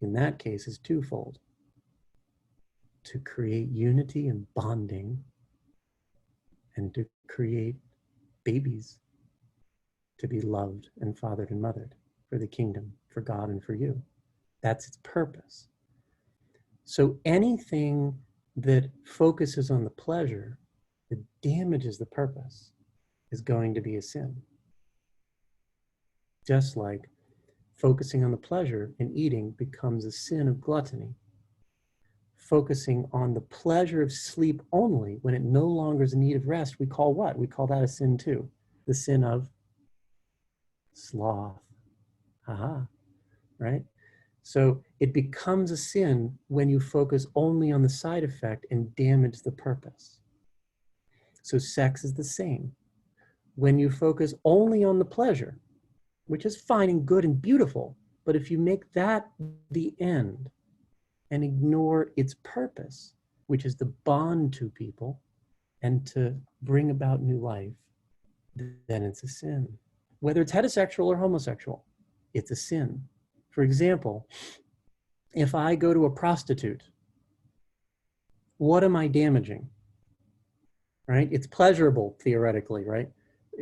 in that case is twofold: to create unity and bonding, and to create babies to be loved and fathered and mothered for the kingdom, for God and for you. That's its purpose. So anything that focuses on the pleasure that damages the purpose is going to be a sin. Just like focusing on the pleasure in eating becomes a sin of gluttony. focusing on the pleasure of sleep only when it no longer is in need of rest, we call what? We call that a sin too. The sin of sloth. Aha, right? So it becomes a sin when you focus only on the side effect and damage the purpose. So sex is the same. When you focus only on the pleasure, which is fine and good and beautiful, but if you make that the end and ignore its purpose, which is to bond to people and to bring about new life, then it's a sin. Whether it's heterosexual or homosexual, it's a sin. For example, if I go to a prostitute, what am I damaging? Right? It's pleasurable, theoretically, right?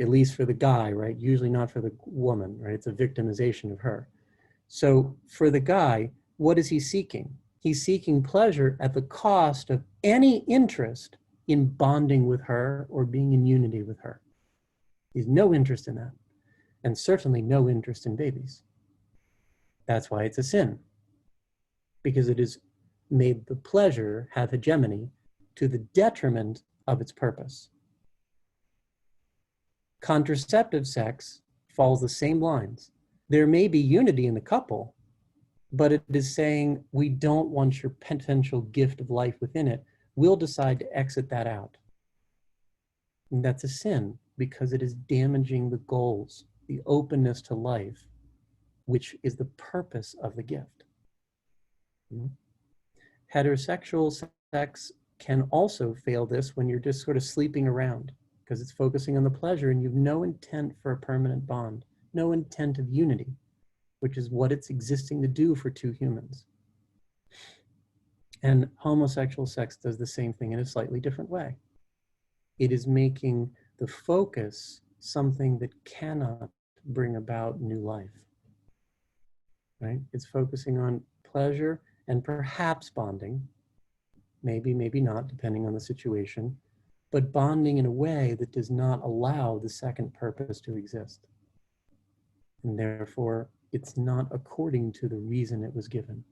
At least for the guy, right? Usually not for the woman, right? It's a victimization of her. So for the guy, what is he seeking? He's seeking pleasure at the cost of any interest in bonding with her or being in unity with her. He's no interest in that, and certainly no interest in babies. That's why it's a sin, because it has made the pleasure have hegemony to the detriment of its purpose. Contraceptive sex follows the same lines. There may be unity in the couple, but it is saying we don't want your potential gift of life within it. We'll decide to exit that out. And that's a sin because it is damaging the goals, the openness to life, which is the purpose of the gift. Heterosexual sex can also fail this when you're just sort of sleeping around because it's focusing on the pleasure and you've no intent for a permanent bond, no intent of unity, which is what it's existing to do for two humans. And homosexual sex does the same thing in a slightly different way. It is making the focus something that cannot bring about new life, right? It's focusing on pleasure and perhaps bonding, maybe, maybe not, depending on the situation, but bonding in a way that does not allow the second purpose to exist. And therefore, it's not according to the reason it was given.